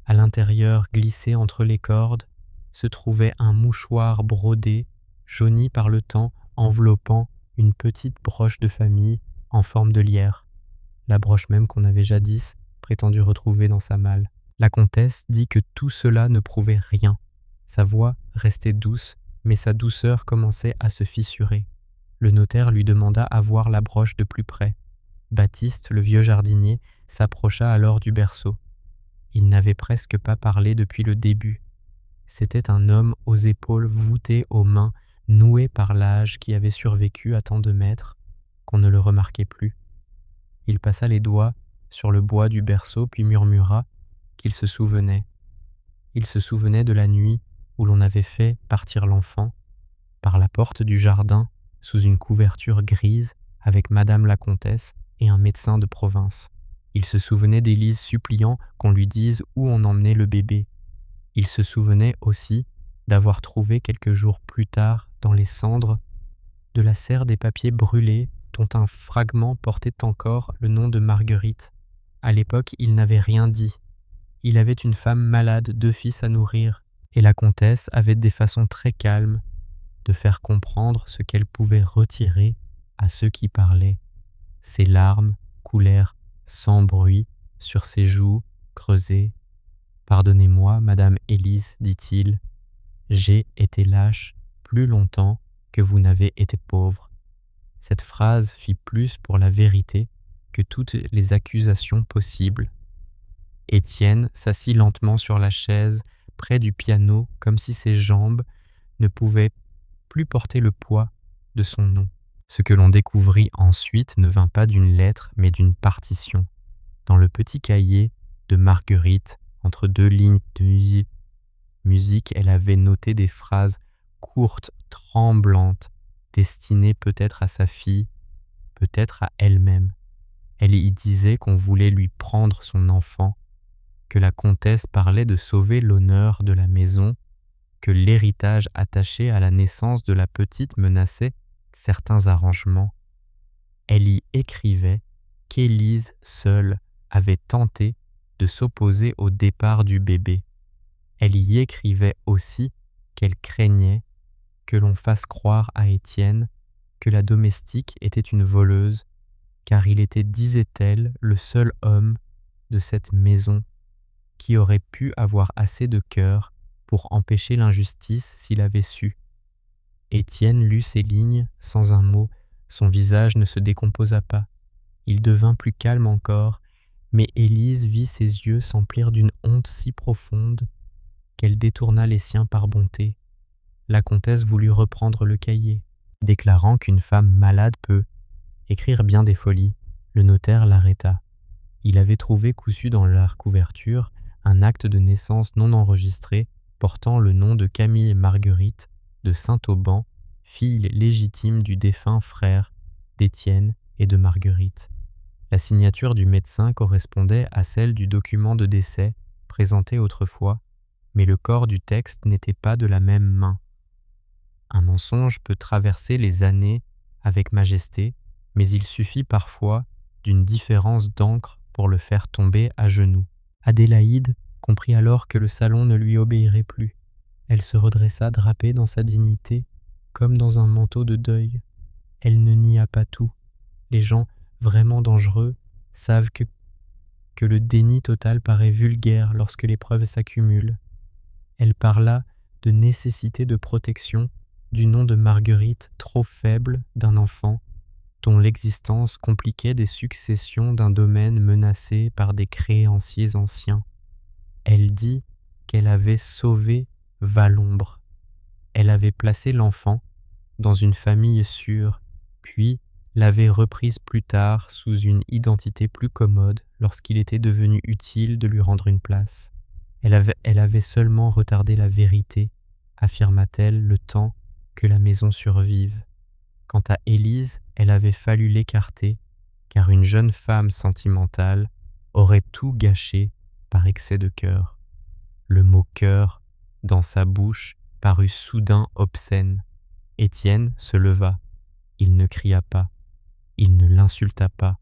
À l'intérieur, glissé entre les cordes, se trouvait un mouchoir brodé, jauni par le temps, enveloppant une petite broche de famille en forme de lierre, la broche même qu'on avait jadis prétendu retrouver dans sa malle. La comtesse dit que tout cela ne prouvait rien. Sa voix restait douce, mais sa douceur commençait à se fissurer. Le notaire lui demanda à voir la broche de plus près. Baptiste, le vieux jardinier, s'approcha alors du berceau. Il n'avait presque pas parlé depuis le début. C'était un homme aux épaules voûtées aux mains, noué par l'âge qui avait survécu à tant de maîtres, qu'on ne le remarquait plus. Il passa les doigts sur le bois du berceau puis murmura qu'il se souvenait. Il se souvenait de la nuit où l'on avait fait partir l'enfant par la porte du jardin sous une couverture grise avec Madame la comtesse et un médecin de province. Il se souvenait d'Élise suppliant qu'on lui dise où on emmenait le bébé. Il se souvenait aussi d'avoir trouvé quelques jours plus tard dans les cendres de la serre des papiers brûlés dont un fragment portait encore le nom de Marguerite. À l'époque, il n'avait rien dit. Il avait une femme malade, 2 fils à nourrir, et la comtesse avait des façons très calmes de faire comprendre ce qu'elle pouvait retirer à ceux qui parlaient. Ses larmes coulèrent sans bruit sur ses joues creusées. « Pardonnez-moi, Madame Élise, dit-il, j'ai été lâche plus longtemps que vous n'avez été pauvre. » Cette phrase fit plus pour la vérité que toutes les accusations possibles. Étienne s'assit lentement sur la chaise près du piano comme si ses jambes ne pouvaient plus porter le poids de son nom. Ce que l'on découvrit ensuite ne vint pas d'une lettre mais d'une partition. Dans le petit cahier de Marguerite, entre 2 lignes de musique, elle avait noté des phrases courtes, tremblantes, destinées peut-être à sa fille, peut-être à elle-même. Elle y disait qu'on voulait lui prendre son enfant, que la comtesse parlait de sauver l'honneur de la maison, que l'héritage attaché à la naissance de la petite menaçait certains arrangements. Elle y écrivait qu'Élise seule avait tenté de s'opposer au départ du bébé. Elle y écrivait aussi qu'elle craignait que l'on fasse croire à Étienne que la domestique était une voleuse, car il était, disait-elle, le seul homme de cette maison qui aurait pu avoir assez de cœur pour empêcher l'injustice s'il avait su. Étienne lut ces lignes sans un mot, son visage ne se décomposa pas. Il devint plus calme encore, mais Élise vit ses yeux s'emplir d'une honte si profonde qu'elle détourna les siens par bonté. La comtesse voulut reprendre le cahier, déclarant qu'une femme malade peut écrire bien des folies. Le notaire l'arrêta. Il avait trouvé cousu dans la couverture un acte de naissance non enregistré portant le nom de Camille Marguerite de Saint-Auban, fille légitime du défunt frère d'Étienne et de Marguerite. La signature du médecin correspondait à celle du document de décès présenté autrefois, mais le corps du texte n'était pas de la même main. Un mensonge peut traverser les années avec majesté, mais il suffit parfois d'une différence d'encre pour le faire tomber à genoux. Adélaïde comprit alors que le salon ne lui obéirait plus. Elle se redressa drapée dans sa dignité, comme dans un manteau de deuil. Elle ne nia pas tout. Les gens vraiment dangereux savent que le déni total paraît vulgaire lorsque les preuves s'accumulent. Elle parla de nécessité de protection, du nom de Marguerite trop faible d'un enfant, dont l'existence compliquait des successions d'un domaine menacé par des créanciers anciens. Elle dit qu'elle avait sauvé Valombre. Elle avait placé l'enfant dans une famille sûre, puis l'avait reprise plus tard sous une identité plus commode lorsqu'il était devenu utile de lui rendre une place. Elle avait seulement retardé la vérité, affirma-t-elle, le temps que la maison survive. Quant à Élise, elle avait fallu l'écarter, car une jeune femme sentimentale aurait tout gâché par excès de cœur. Le mot « cœur » dans sa bouche parut soudain obscène. Étienne se leva. Il ne cria pas. Il ne l'insulta pas.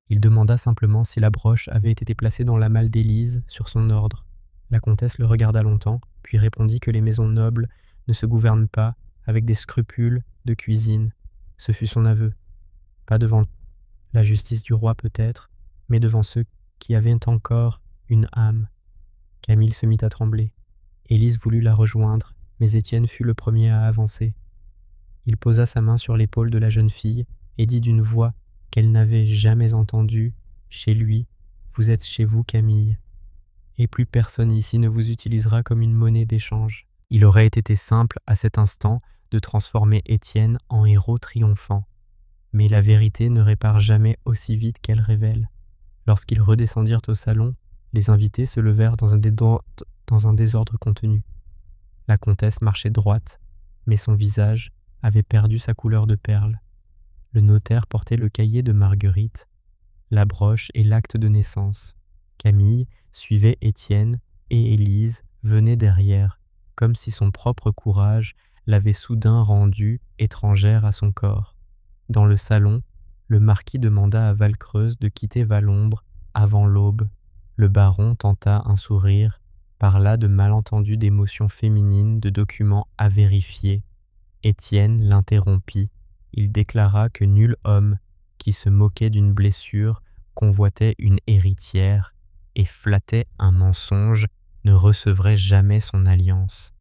Il demanda simplement si la broche avait été placée dans la malle d'Élise sur son ordre. La comtesse le regarda longtemps, puis répondit que les maisons nobles ne se gouvernent pas avec des scrupules de cuisine. Ce fut son aveu. Pas devant la justice du roi peut-être, mais devant ceux qui avaient encore une âme. Camille se mit à trembler. Élise voulut la rejoindre, mais Étienne fut le premier à avancer. Il posa sa main sur l'épaule de la jeune fille et dit d'une voix qu'elle n'avait jamais entendue chez lui, « Vous êtes chez vous, Camille, et plus personne ici ne vous utilisera comme une monnaie d'échange. » Il aurait été simple à cet instant de transformer Étienne en héros triomphant. Mais la vérité ne répare jamais aussi vite qu'elle révèle. Lorsqu'ils redescendirent au salon, les invités se levèrent dans un désordre contenu. La comtesse marchait droite, mais son visage avait perdu sa couleur de perle. Le notaire portait le cahier de Marguerite. la broche et l'acte de naissance. Camille suivait Étienne et Élise venait derrière, comme si son propre courage l'avait soudain rendue étrangère à son corps. Dans le salon, le marquis demanda à Val-Creuse de quitter Valombre avant l'aube. Le baron tenta un sourire, parla de malentendus d'émotions féminines, de documents à vérifier. Étienne l'interrompit. Il déclara que nul homme qui se moquait d'une blessure, convoitait une héritière et flattait un mensonge ne recevrait jamais son alliance.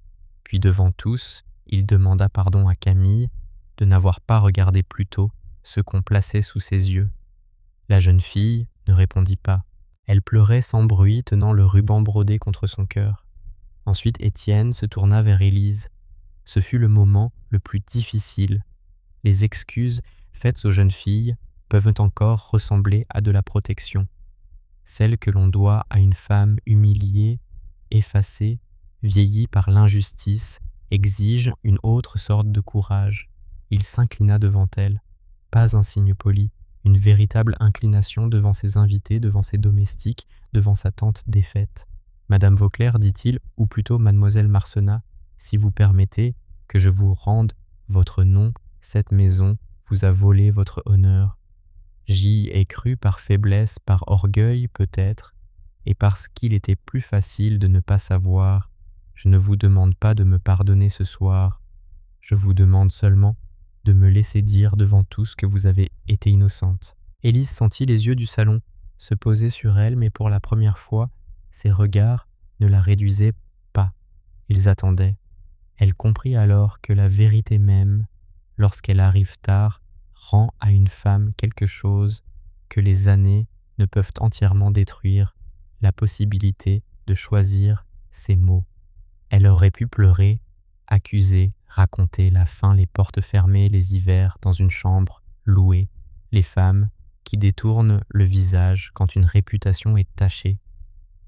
Puis devant tous, il demanda pardon à Camille de n'avoir pas regardé plus tôt ce qu'on plaçait sous ses yeux. La jeune fille ne répondit pas. Elle pleurait sans bruit, tenant le ruban brodé contre son cœur. Ensuite Étienne se tourna vers Élise. Ce fut le moment le plus difficile. Les excuses faites aux jeunes filles peuvent encore ressembler à de la protection. Celles que l'on doit à une femme humiliée, effacée, vieillie par l'injustice, exigent une autre sorte de courage. Il s'inclina devant elle. Pas un signe poli, une véritable inclination devant ses invités, devant ses domestiques, devant sa tante défaite. Madame Vauclair, dit-il, ou plutôt mademoiselle Marcenat, si vous permettez que je vous rende votre nom, cette maison vous a volé votre honneur. J'y ai cru par faiblesse, par orgueil peut-être, et parce qu'il était plus facile de ne pas savoir. Je ne vous demande pas de me pardonner ce soir, je vous demande seulement de me laisser dire devant tous que vous avez été innocente. Élise sentit les yeux du salon se poser sur elle, mais pour la première fois, ses regards ne la réduisaient pas. Ils attendaient. Elle comprit alors que la vérité même, lorsqu'elle arrive tard, rend à une femme quelque chose que les années ne peuvent entièrement détruire, la possibilité de choisir ses mots. Elle aurait pu pleurer, accuser, raconter la faim, les portes fermées, les hivers dans une chambre louée, les femmes qui détournent le visage quand une réputation est tachée.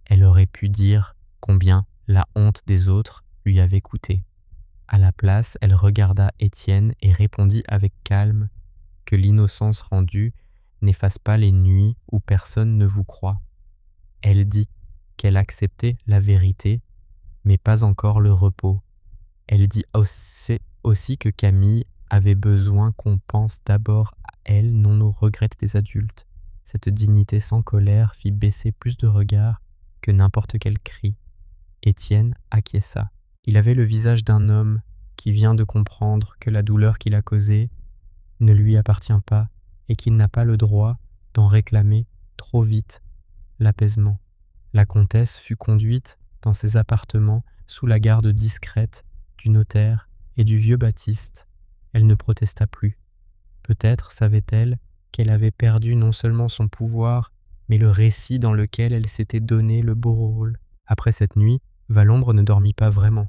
Elle aurait pu dire combien la honte des autres lui avait coûté. À la place, elle regarda Étienne et répondit avec calme que l'innocence rendue n'efface pas les nuits où personne ne vous croit. Elle dit qu'elle acceptait la vérité, mais pas encore le repos. Elle dit aussi que Camille avait besoin qu'on pense d'abord à elle, non aux regrets des adultes. Cette dignité sans colère fit baisser plus de regards que n'importe quel cri. Étienne acquiesça. Il avait le visage d'un homme qui vient de comprendre que la douleur qu'il a causée ne lui appartient pas et qu'il n'a pas le droit d'en réclamer trop vite l'apaisement. La comtesse fut conduite dans ses appartements sous la garde discrète du notaire et du vieux Baptiste. Elle ne protesta plus. Peut-être savait-elle qu'elle avait perdu non seulement son pouvoir, mais le récit dans lequel elle s'était donné le beau rôle. Après cette nuit, Valombre ne dormit pas vraiment.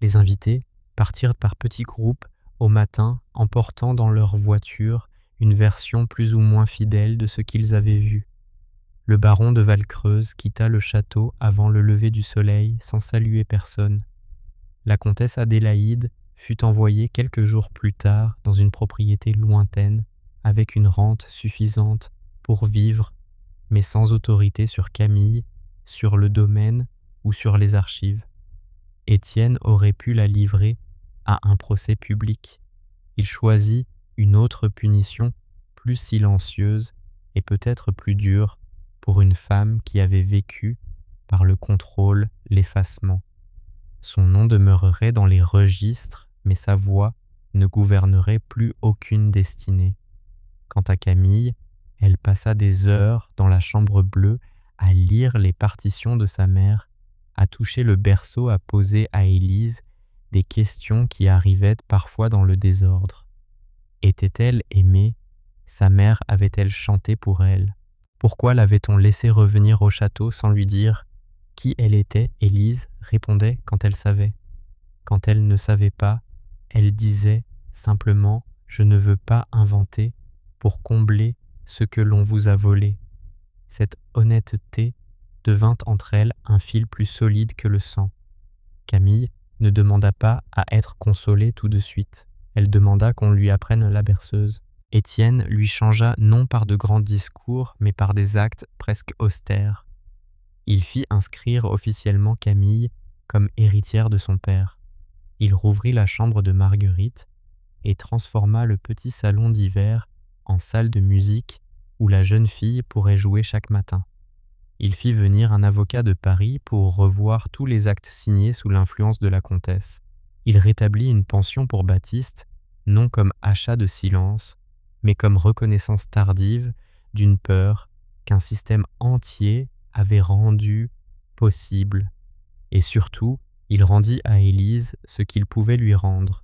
Les invités partirent par petits groupes au matin, emportant dans leur voiture une version plus ou moins fidèle de ce qu'ils avaient vu. Le baron de Val-Creuse quitta le château avant le lever du soleil sans saluer personne. La comtesse Adélaïde fut envoyée quelques jours plus tard dans une propriété lointaine avec une rente suffisante pour vivre, mais sans autorité sur Camille, sur le domaine ou sur les archives. Étienne aurait pu la livrer à un procès public. Il choisit une autre punition plus silencieuse et peut-être plus dure pour une femme qui avait vécu par le contrôle, l'effacement. Son nom demeurerait dans les registres, mais sa voix ne gouvernerait plus aucune destinée. Quant à Camille, elle passa des heures dans la chambre bleue à lire les partitions de sa mère, à toucher le berceau, à poser à Élise des questions qui arrivaient parfois dans le désordre. Était-elle aimée? Sa mère avait-elle chanté pour elle? Pourquoi l'avait-on laissée revenir au château sans lui dire qui elle était? Élise répondait quand elle savait. Quand elle ne savait pas, elle disait simplement « Je ne veux pas inventer pour combler ce que l'on vous a volé ». Cette honnêteté devint entre elles un fil plus solide que le sang. Camille ne demanda pas à être consolée tout de suite. Elle demanda qu'on lui apprenne la berceuse. Étienne lui changea non par de grands discours, mais par des actes presque austères. Il fit inscrire officiellement Camille comme héritière de son père. Il rouvrit la chambre de Marguerite et transforma le petit salon d'hiver en salle de musique où la jeune fille pourrait jouer chaque matin. Il fit venir un avocat de Paris pour revoir tous les actes signés sous l'influence de la comtesse. Il rétablit une pension pour Baptiste, non comme achat de silence, mais comme reconnaissance tardive d'une peur qu'un système entier avait rendue possible. Et surtout, il rendit à Élise ce qu'il pouvait lui rendre.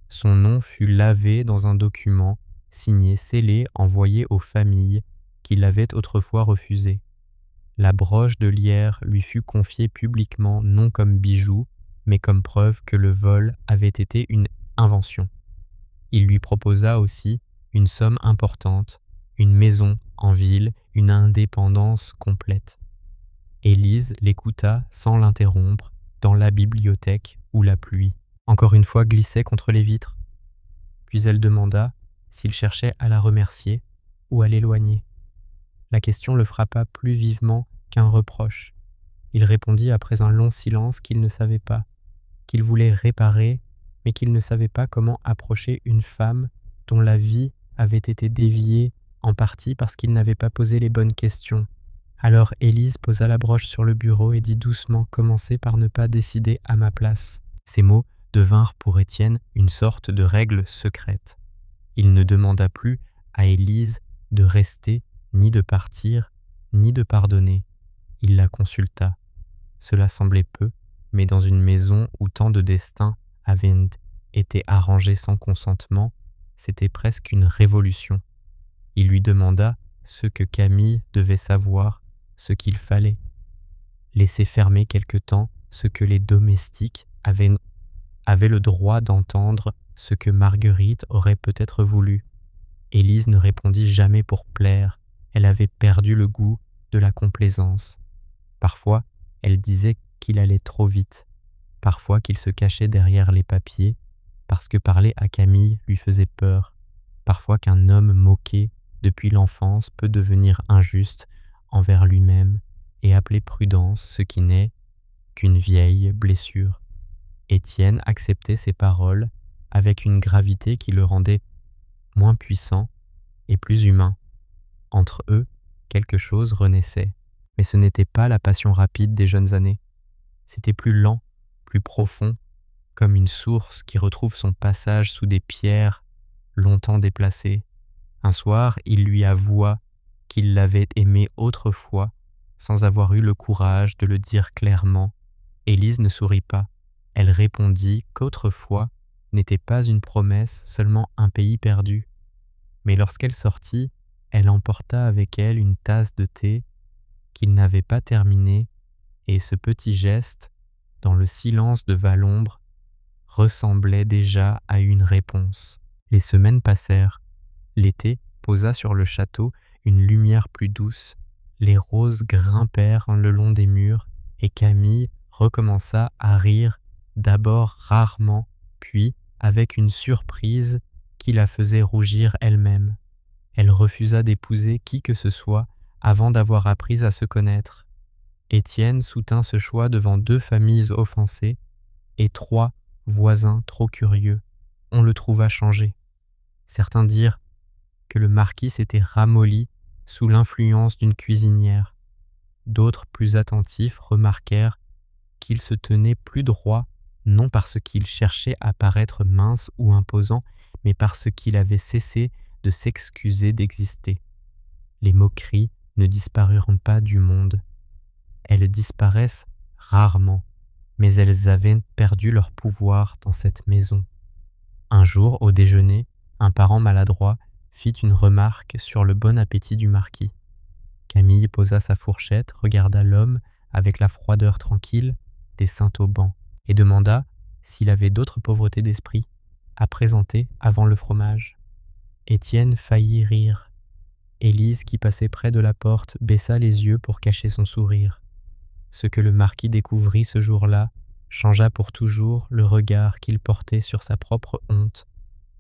Son nom fut lavé dans un document, signé, scellé, envoyé aux familles qui l'avaient autrefois refusé. La broche de lierre lui fut confiée publiquement non comme bijou, mais comme preuve que le vol avait été une invention. Il lui proposa aussi une somme importante, une maison en ville, une indépendance complète. Élise l'écouta sans l'interrompre dans la bibliothèque où la pluie, encore une fois, glissait contre les vitres. Puis elle demanda s'il cherchait à la remercier ou à l'éloigner. La question le frappa plus vivement qu'un reproche. Il répondit après un long silence qu'il ne savait pas, qu'il voulait réparer, mais qu'il ne savait pas comment approcher une femme dont la vie avait été déviée en partie parce qu'il n'avait pas posé les bonnes questions. Alors Élise posa la broche sur le bureau et dit doucement « Commencez par ne pas décider à ma place ». Ces mots devinrent pour Étienne une sorte de règle secrète. Il ne demanda plus à Élise de rester, ni de partir, ni de pardonner. Il la consulta. Cela semblait peu, mais dans une maison où tant de destins avaient été arrangés sans consentement, c'était presque une révolution. Il lui demanda ce que Camille devait savoir, ce qu'il fallait. Laisser fermer quelque temps ce que les domestiques avaient le droit d'entendre, ce que Marguerite aurait peut-être voulu. Élise ne répondit jamais pour plaire, elle avait perdu le goût de la complaisance. Parfois, elle disait qu'il allait trop vite, parfois qu'il se cachait derrière les papiers, parce que parler à Camille lui faisait peur, parfois qu'un homme moqué depuis l'enfance peut devenir injuste envers lui-même et appeler prudence ce qui n'est qu'une vieille blessure. Étienne acceptait ces paroles avec une gravité qui le rendait moins puissant et plus humain. Entre eux, quelque chose renaissait, mais ce n'était pas la passion rapide des jeunes années. C'était plus lent, plus profond, comme une source qui retrouve son passage sous des pierres longtemps déplacées. Un soir, il lui avoua qu'il l'avait aimée autrefois, sans avoir eu le courage de le dire clairement. Élise ne sourit pas. Elle répondit qu'autrefois n'était pas une promesse, seulement un pays perdu. Mais lorsqu'elle sortit, elle emporta avec elle une tasse de thé qu'il n'avait pas terminée, et ce petit geste, dans le silence de Valombre, ressemblait déjà à une réponse. Les semaines passèrent. L'été posa sur le château une lumière plus douce, les roses grimpèrent le long des murs, et Camille recommença à rire d'abord rarement, puis avec une surprise qui la faisait rougir elle-même. Elle refusa d'épouser qui que ce soit avant d'avoir appris à se connaître. Étienne soutint ce choix devant 2 familles offensées et 3 voisins trop curieux. On le trouva changé. Certains dirent que le marquis s'était ramolli sous l'influence d'une cuisinière. D'autres, plus attentifs, remarquèrent qu'il se tenait plus droit, non parce qu'il cherchait à paraître mince ou imposant, mais parce qu'il avait cessé de s'excuser d'exister. Les moqueries ne disparurent pas du monde. Elles disparaissent rarement, mais elles avaient perdu leur pouvoir dans cette maison. Un jour, au déjeuner, un parent maladroit fit une remarque sur le bon appétit du marquis. Camille posa sa fourchette, regarda l'homme avec la froideur tranquille des Saint-Auban et demanda s'il avait d'autres pauvretés d'esprit à présenter avant le fromage. Étienne faillit rire. Élise, qui passait près de la porte, baissa les yeux pour cacher son sourire. Ce que le marquis découvrit ce jour-là changea pour toujours le regard qu'il portait sur sa propre honte.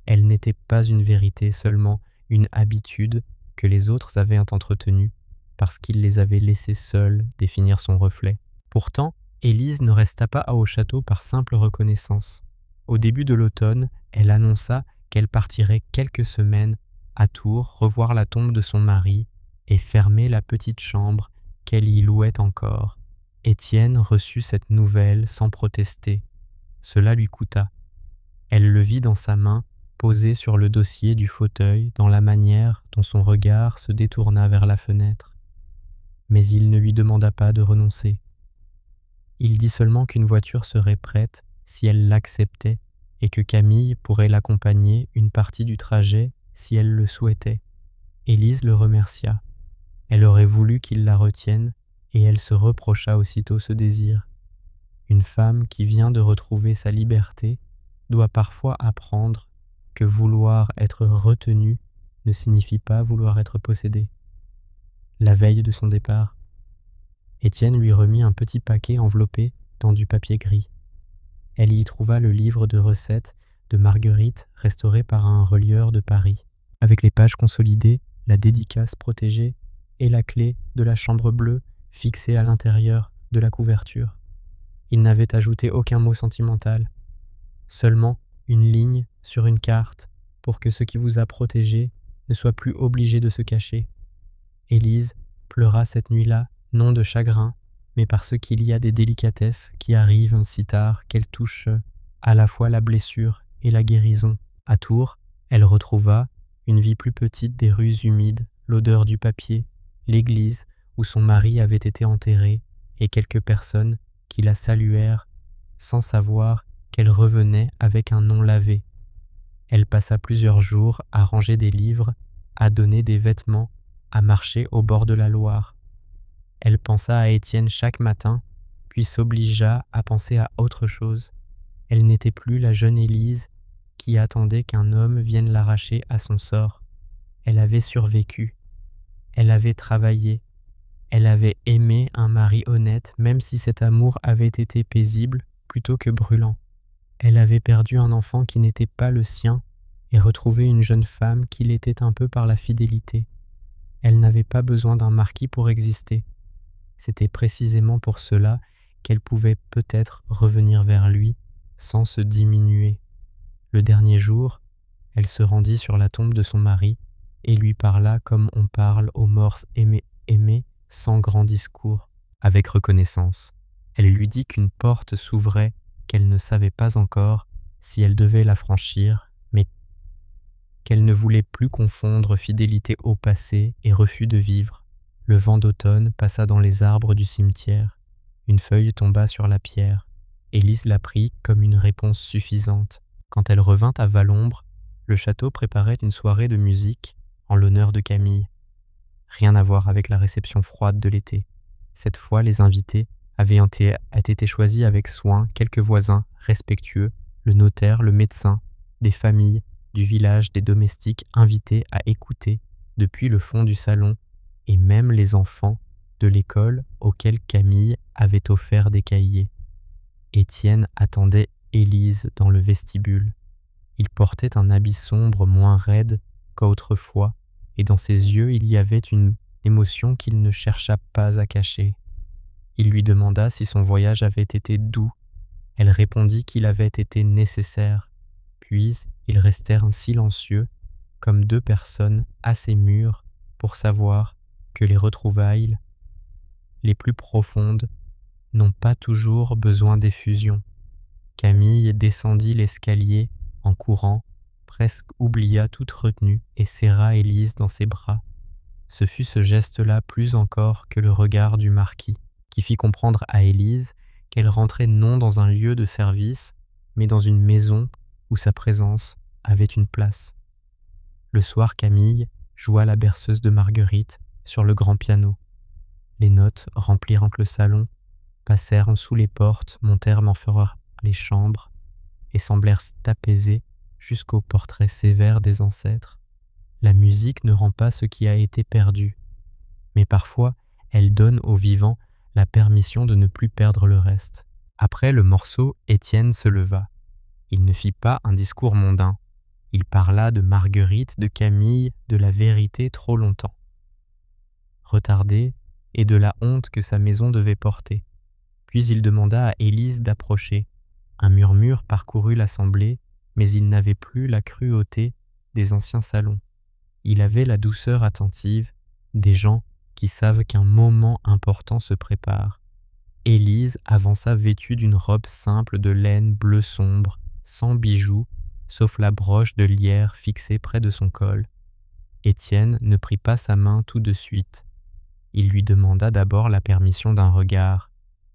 Elle n'était pas une vérité, seulement une habitude que les autres avaient entretenue, parce qu'il les avait laissés seuls définir son reflet. Pourtant, Élise ne resta pas au château par simple reconnaissance. Au début de l'automne, elle annonça qu'elle partirait quelques semaines à Tours revoir la tombe de son mari et fermer la petite chambre qu'elle y louait encore. Étienne reçut cette nouvelle sans protester. Cela lui coûta. Elle le vit dans sa main, posé sur le dossier du fauteuil, dans la manière dont son regard se détourna vers la fenêtre. Mais il ne lui demanda pas de renoncer. Il dit seulement qu'une voiture serait prête si elle l'acceptait et que Camille pourrait l'accompagner une partie du trajet si elle le souhaitait. Élise le remercia. Elle aurait voulu qu'il la retienne et elle se reprocha aussitôt ce désir. Une femme qui vient de retrouver sa liberté doit parfois apprendre que vouloir être retenue ne signifie pas vouloir être possédée. La veille de son départ, Étienne lui remit un petit paquet enveloppé dans du papier gris. Elle y trouva le livre de recettes de Marguerite restauré par un relieur de Paris, avec les pages consolidées, la dédicace protégée et la clé de la chambre bleue fixée à l'intérieur de la couverture. Il n'avait ajouté aucun mot sentimental, seulement une ligne sur une carte pour que ce qui vous a protégé ne soit plus obligé de se cacher. Élise pleura cette nuit-là, non de chagrin, mais parce qu'il y a des délicatesses qui arrivent si tard qu'elles touchent à la fois la blessure et la guérison. À Tours, elle retrouva une vie plus petite des rues humides, l'odeur du papier, l'église où son mari avait été enterré et quelques personnes qui la saluèrent sans savoir qu'elle revenait avec un nom lavé. Elle passa plusieurs jours à ranger des livres, à donner des vêtements, à marcher au bord de la Loire. Elle pensa à Étienne chaque matin, puis s'obligea à penser à autre chose. Elle n'était plus la jeune Élise qui attendait qu'un homme vienne l'arracher à son sort. Elle avait survécu. Elle avait travaillé. Elle avait aimé un mari honnête, même si cet amour avait été paisible plutôt que brûlant. Elle avait perdu un enfant qui n'était pas le sien et retrouvé une jeune femme qui l'était un peu par la fidélité. Elle n'avait pas besoin d'un marquis pour exister. C'était précisément pour cela qu'elle pouvait peut-être revenir vers lui sans se diminuer. Le dernier jour, elle se rendit sur la tombe de son mari et lui parla comme on parle aux morts aimés sans grand discours, avec reconnaissance. Elle lui dit qu'une porte s'ouvrait qu'elle ne savait pas encore si elle devait la franchir, mais qu'elle ne voulait plus confondre fidélité au passé et refus de vivre. Le vent d'automne passa dans les arbres du cimetière. Une feuille tomba sur la pierre. Élise la prit comme une réponse suffisante. Quand elle revint à Valombre, le château préparait une soirée de musique en l'honneur de Camille. Rien à voir avec la réception froide de l'été. Cette fois, les invités avaient été choisis avec soin, quelques voisins respectueux, le notaire, le médecin, des familles, du village, des domestiques invités à écouter depuis le fond du salon, et même les enfants de l'école auxquels Camille avait offert des cahiers. Étienne attendait Élise dans le vestibule. Il portait un habit sombre moins raide qu'autrefois, et dans ses yeux il y avait une émotion qu'il ne chercha pas à cacher. Il lui demanda si son voyage avait été doux. Elle répondit qu'il avait été nécessaire. Puis ils restèrent silencieux, comme deux personnes assez mûres pour savoir que les retrouvailles les plus profondes n'ont pas toujours besoin d'effusion. Camille descendit l'escalier en courant, presque oublia toute retenue et serra Élise dans ses bras. Ce fut ce geste-là plus encore que le regard du marquis, qui fit comprendre à Élise qu'elle rentrait non dans un lieu de service, mais dans une maison où sa présence avait une place. Le soir, Camille joua la berceuse de Marguerite sur le grand piano. Les notes remplirent le salon, passèrent sous les portes, montèrent en fureur les chambres et semblèrent s'apaiser jusqu'au portrait sévère des ancêtres. La musique ne rend pas ce qui a été perdu, mais parfois elle donne aux vivants la permission de ne plus perdre le reste. Après le morceau, Étienne se leva. Il ne fit pas un discours mondain. Il parla de Marguerite, de Camille, de la vérité trop longtemps, retardée, et de la honte que sa maison devait porter. Puis il demanda à Élise d'approcher. Un murmure parcourut l'assemblée, mais il n'avait plus la cruauté des anciens salons. Il avait la douceur attentive des gens qui savent qu'un moment important se prépare. Élise avança vêtue d'une robe simple de laine bleu sombre, sans bijoux, sauf la broche de lierre fixée près de son col. Étienne ne prit pas sa main tout de suite. Il lui demanda d'abord la permission d'un regard.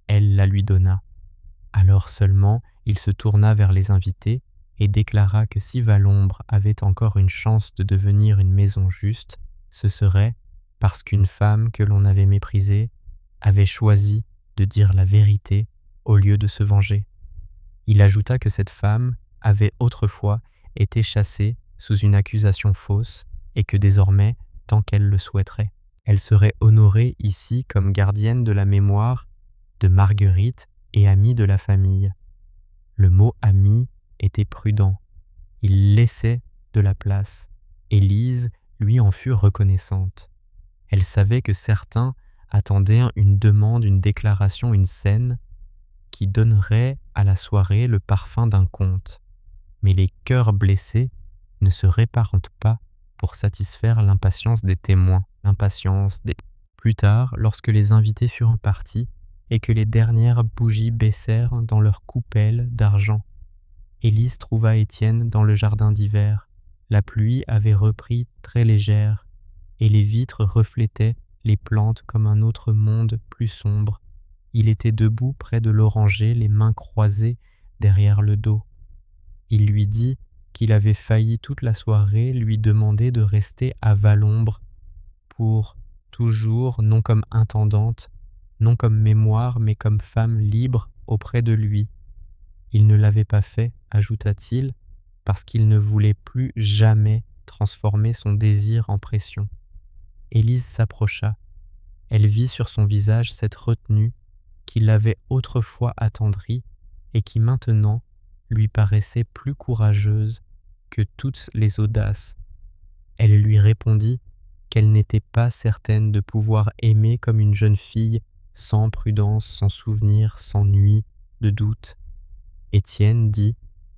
Elle la lui donna. Alors seulement il se tourna vers les invités et déclara que si Valombre avait encore une chance de devenir une maison juste, ce serait parce qu'une femme que l'on avait méprisée avait choisi de dire la vérité au lieu de se venger. Il ajouta que cette femme avait autrefois été chassée sous une accusation fausse et que désormais, tant qu'elle le souhaiterait, elle serait honorée ici comme gardienne de la mémoire de Marguerite et amie de la famille. Le mot « ami » était prudent. Il laissait de la place. Élise lui en fut reconnaissante. Elle savait que certains attendaient une demande, une déclaration, une scène qui donnerait à la soirée le parfum d'un conte. Mais les cœurs blessés ne se réparent pas pour satisfaire l'impatience des témoins, Plus tard, lorsque les invités furent partis et que les dernières bougies baissèrent dans leurs coupelles d'argent, Élise trouva Étienne dans le jardin d'hiver. La pluie avait repris très légère et les vitres reflétaient les plantes comme un autre monde plus sombre. Il était debout près de l'oranger, les mains croisées derrière le dos. Il lui dit qu'il avait failli toute la soirée lui demander de rester à Valombre pour toujours, non comme intendante, non comme mémoire, mais comme femme libre auprès de lui. Il ne l'avait pas fait, ajouta-t-il, parce qu'il ne voulait plus jamais transformer son désir en pression. Élise s'approcha. Elle vit sur son visage cette retenue qui l'avait autrefois attendrie et qui maintenant lui paraissait plus courageuse que toutes les audaces. Elle lui répondit qu'elle n'était pas certaine de pouvoir aimer comme une jeune fille, sans prudence, sans souvenir, sans nuit de doute. Étienne dit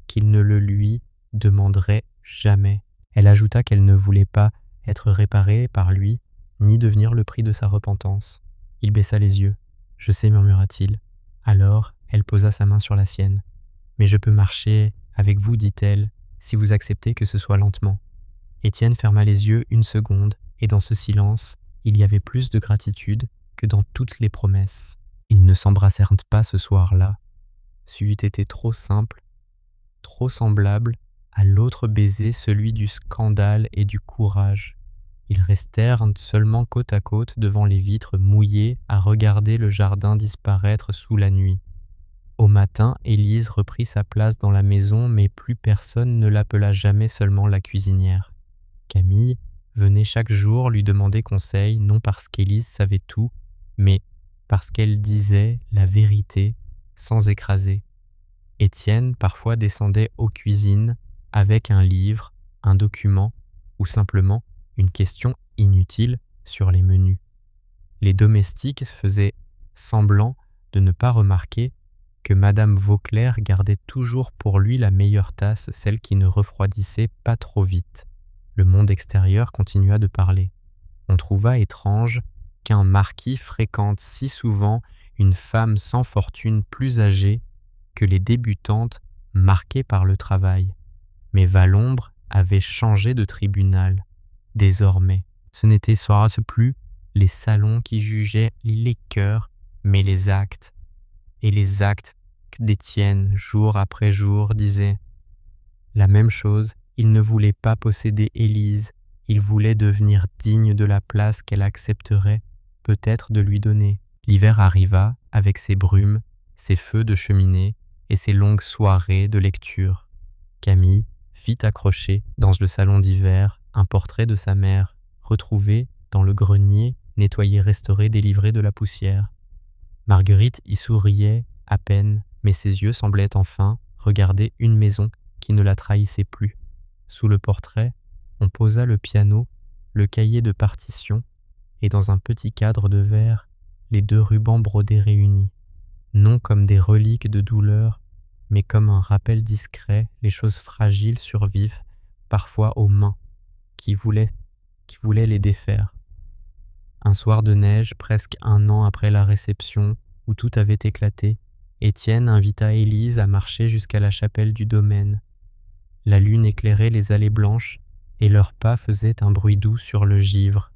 qu'il ne le lui demanderait jamais. Elle ajouta qu'elle ne voulait pas être réparée par lui, ni devenir le prix de sa repentance. Il baissa les yeux. « Je sais, murmura-t-il. » Alors, elle posa sa main sur la sienne. « Mais je peux marcher avec vous, dit-elle, si vous acceptez que ce soit lentement. » Étienne ferma les yeux une seconde, et dans ce silence, il y avait plus de gratitude que dans toutes les promesses. Ils ne s'embrassèrent pas ce soir-là. C'eût été trop simple, trop semblable à l'autre baiser, celui du scandale et du courage. Ils restèrent seulement côte à côte devant les vitres mouillées à regarder le jardin disparaître sous la nuit. Au matin, Élise reprit sa place dans la maison, mais plus personne ne l'appela jamais seulement la cuisinière. Camille venait chaque jour lui demander conseil, non parce qu'Élise savait tout, mais parce qu'elle disait la vérité sans écraser. Étienne parfois descendait aux cuisines avec un livre, un document ou simplement une question inutile sur les menus. Les domestiques faisaient semblant de ne pas remarquer que Madame Vauclair gardait toujours pour lui la meilleure tasse, celle qui ne refroidissait pas trop vite. Le monde extérieur continua de parler. On trouva étrange qu'un marquis fréquente si souvent une femme sans fortune plus âgée que les débutantes marquées par le travail. Mais Valombre avait changé de tribunal. Désormais, ce n'était plus les salons qui jugeaient les cœurs, mais les actes. Et les actes d'Étienne, jour après jour, disaient la même chose. Il ne voulait pas posséder Élise, il voulait devenir digne de la place qu'elle accepterait peut-être de lui donner. L'hiver arriva avec ses brumes, ses feux de cheminée et ses longues soirées de lecture. Camille fit accrocher dans le salon d'hiver un portrait de sa mère, retrouvé dans le grenier, nettoyé, restauré, délivré de la poussière. Marguerite y souriait à peine, mais ses yeux semblaient enfin regarder une maison qui ne la trahissait plus. Sous le portrait, on posa le piano, le cahier de partition et dans un petit cadre de verre, les 2 rubans brodés réunis, non comme des reliques de douleur, mais comme un rappel discret, les choses fragiles survivent parfois aux mains qui voulaient les défaire. Un soir de neige, presque 1 an après la réception, où tout avait éclaté, Étienne invita Élise à marcher jusqu'à la chapelle du domaine. La lune éclairait les allées blanches et leurs pas faisaient un bruit doux sur le givre.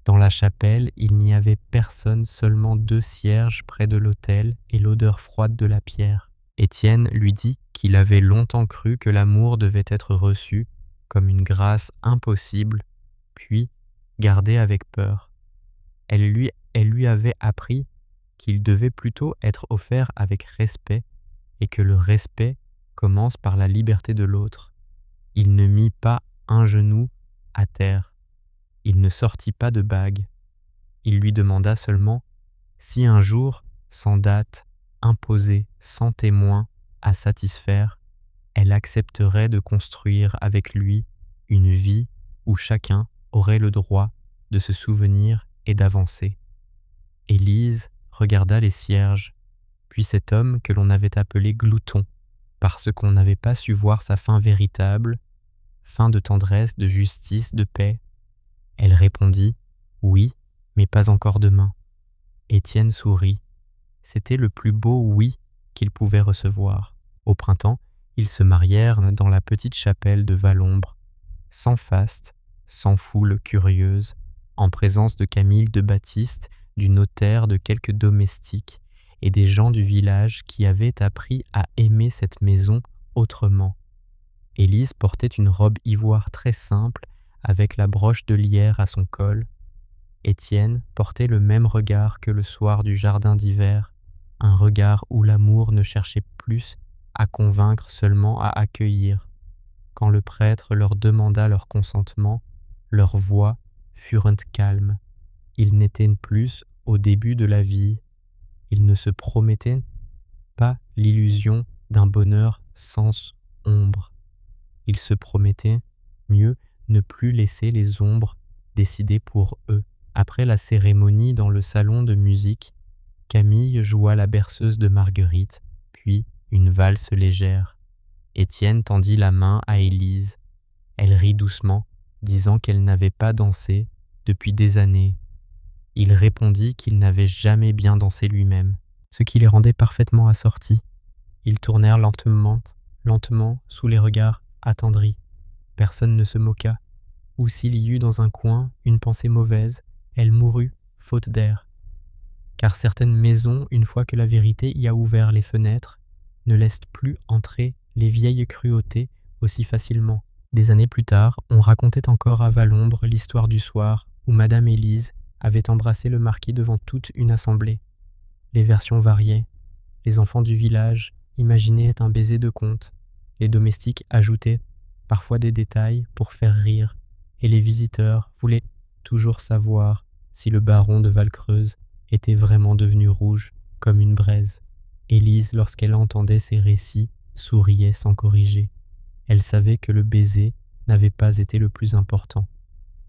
Dans la chapelle, il n'y avait personne, seulement 2 cierges près de l'autel et l'odeur froide de la pierre. Étienne lui dit qu'il avait longtemps cru que l'amour devait être reçu comme une grâce impossible, puis gardé avec peur. Elle lui avait appris qu'il devait plutôt être offert avec respect et que le respect commence par la liberté de l'autre. Il ne mit pas un genou à terre. Il ne sortit pas de bague. Il lui demanda seulement si un jour, sans date, imposée, sans témoin, à satisfaire, elle accepterait de construire avec lui une vie où chacun aurait le droit de se souvenir et d'avancer. Élise regarda les cierges, puis cet homme que l'on avait appelé Glouton, parce qu'on n'avait pas su voir sa fin véritable, fin de tendresse, de justice, de paix. Elle répondit « Oui, mais pas encore demain ». Étienne sourit. C'était le plus beau « oui » qu'il pouvait recevoir. Au printemps, ils se marièrent dans la petite chapelle de Valombre, sans faste, sans foule curieuse, en présence de Camille de Baptiste, du notaire, de quelques domestiques et des gens du village qui avaient appris à aimer cette maison autrement. Élise portait une robe ivoire très simple avec la broche de lierre à son col. Étienne portait le même regard que le soir du jardin d'hiver, un regard où l'amour ne cherchait plus à convaincre, seulement à accueillir. Quand le prêtre leur demanda leur consentement, leurs voix furent calmes. Ils n'étaient plus au début de la vie. Ils ne se promettaient pas l'illusion d'un bonheur sans ombre. Ils se promettaient, mieux, ne plus laisser les ombres décider pour eux. Après la cérémonie dans le salon de musique, Camille joua la berceuse de Marguerite, puis une valse légère. Étienne tendit la main à Élise. Elle rit doucement, disant qu'elle n'avait pas dansé depuis des années. Il répondit qu'il n'avait jamais bien dansé lui-même, ce qui les rendait parfaitement assortis. Ils tournèrent lentement, sous les regards attendris. Personne ne se moqua. Ou s'il y eut dans un coin une pensée mauvaise, elle mourut, faute d'air. Car certaines maisons, une fois que la vérité y a ouvert les fenêtres, ne laissent plus entrer les vieilles cruautés aussi facilement. Des années plus tard, on racontait encore à Valombre l'histoire du soir où Madame Élise avait embrassé le marquis devant toute une assemblée. Les versions variaient. Les enfants du village imaginaient un baiser de conte. Les domestiques ajoutaient parfois des détails pour faire rire, et les visiteurs voulaient toujours savoir si le baron de Valcreuse était vraiment devenu rouge comme une braise. Élise, lorsqu'elle entendait ces récits, souriait sans corriger. Elle savait que le baiser n'avait pas été le plus important.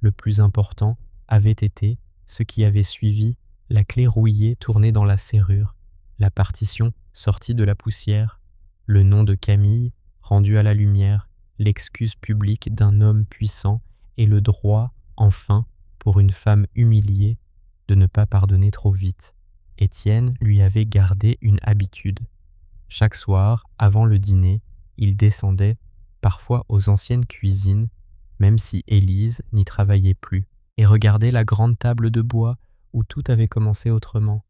Le plus important avait été ce qui avait suivi, la clé rouillée tournée dans la serrure, la partition sortie de la poussière, le nom de Camille rendu à la lumière, l'excuse publique d'un homme puissant et le droit, enfin, pour une femme humiliée, de ne pas pardonner trop vite. Étienne lui avait gardé une habitude. Chaque soir, avant le dîner, il descendait, parfois aux anciennes cuisines, même si Élise n'y travaillait plus, et regardait la grande table de bois où tout avait commencé autrement.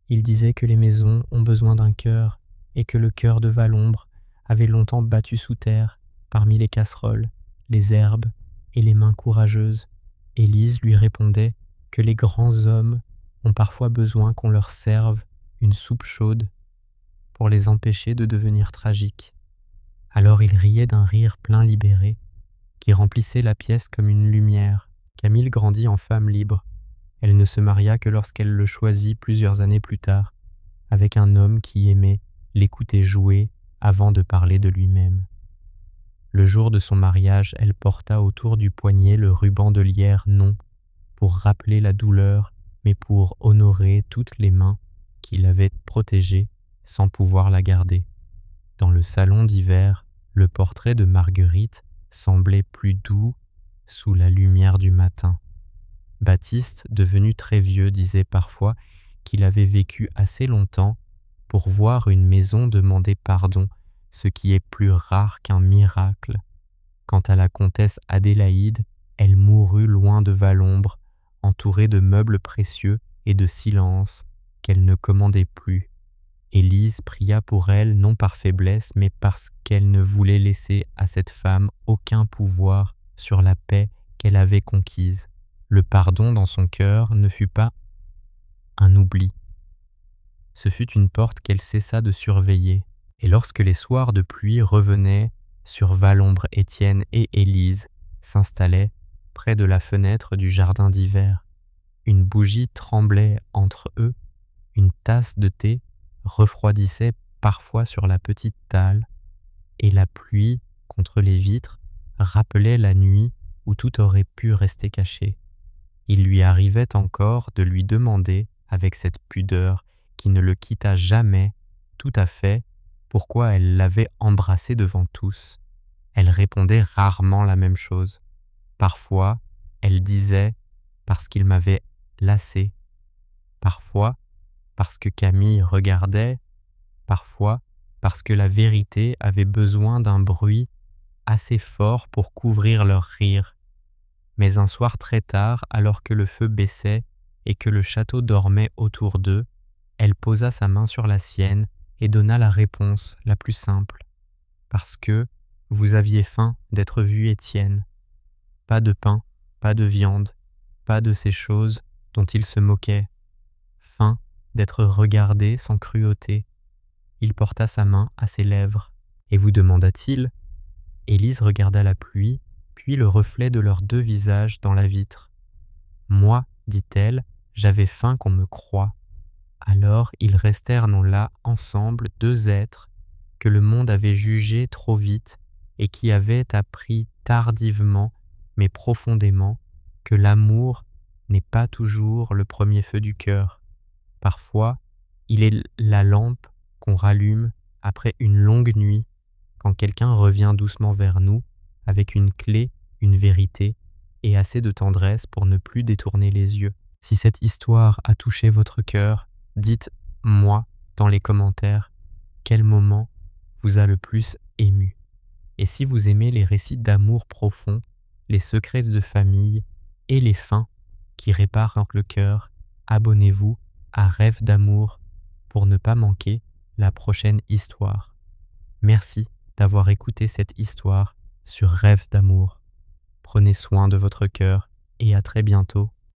Il disait que les maisons ont besoin d'un cœur, et que le cœur de Valombre avait longtemps battu sous terre, parmi les casseroles, les herbes et les mains courageuses. Élise lui répondait que les grands hommes ont parfois besoin qu'on leur serve une soupe chaude pour les empêcher de devenir tragiques. Alors il riait d'un rire plein libéré, qui remplissait la pièce comme une lumière. Camille grandit en femme libre. Elle ne se maria que lorsqu'elle le choisit plusieurs années plus tard, avec un homme qui aimait l'écouter jouer avant de parler de lui-même. Le jour de son mariage, elle porta autour du poignet le ruban de lierre non pour rappeler la douleur, mais pour honorer toutes les mains qui l'avaient protégée sans pouvoir la garder. Dans le salon d'hiver, le portrait de Marguerite semblait plus doux sous la lumière du matin. Baptiste, devenu très vieux, disait parfois qu'il avait vécu assez longtemps pour voir une maison demander pardon, ce qui est plus rare qu'un miracle. Quant à la comtesse Adélaïde, elle mourut loin de Valombre, entourée de meubles précieux et de silence qu'elle ne commandait plus. Élise pria pour elle non par faiblesse, mais parce qu'elle ne voulait laisser à cette femme aucun pouvoir sur la paix qu'elle avait conquise. Le pardon dans son cœur ne fut pas un oubli. Ce fut une porte qu'elle cessa de surveiller. Et lorsque les soirs de pluie revenaient sur Valombre, Étienne et Élise s'installaient près de la fenêtre du jardin d'hiver. Une bougie tremblait entre eux, une tasse de thé refroidissait parfois sur la petite dalle, et la pluie contre les vitres rappelait la nuit où tout aurait pu rester caché. Il lui arrivait encore de lui demander, avec cette pudeur qui ne le quitta jamais tout à fait, pourquoi elle l'avait embrassé devant tous. Elle répondait rarement la même chose. Parfois, elle disait « parce qu'il m'avait lassé », parfois parce que Camille regardait, parfois parce que la vérité avait besoin d'un bruit assez fort pour couvrir leur rire. Mais un soir très tard, alors que le feu baissait et que le château dormait autour d'eux, elle posa sa main sur la sienne et donna la réponse la plus simple. Parce que vous aviez faim d'être vu, Étienne. Pas de pain, pas de viande, pas de ces choses dont il se moquait. Faim d'être regardé sans cruauté. Il porta sa main à ses lèvres. Et vous demanda-t-il? Élise regarda la pluie, puis le reflet de leurs deux visages dans la vitre. Moi, dit-elle, j'avais faim qu'on me croie. Alors ils restèrent non là ensemble deux êtres que le monde avait jugés trop vite et qui avaient appris tardivement mais profondément que l'amour n'est pas toujours le premier feu du cœur. Parfois, il est la lampe qu'on rallume après une longue nuit quand quelqu'un revient doucement vers nous avec une clé, une vérité et assez de tendresse pour ne plus détourner les yeux. Si cette histoire a touché votre cœur, dites-moi dans les commentaires quel moment vous a le plus ému. Et si vous aimez les récits d'amour profond, les secrets de famille et les fins qui réparent le cœur, abonnez-vous à Rêve d'amour pour ne pas manquer la prochaine histoire. Merci d'avoir écouté cette histoire sur Rêve d'amour. Prenez soin de votre cœur et à très bientôt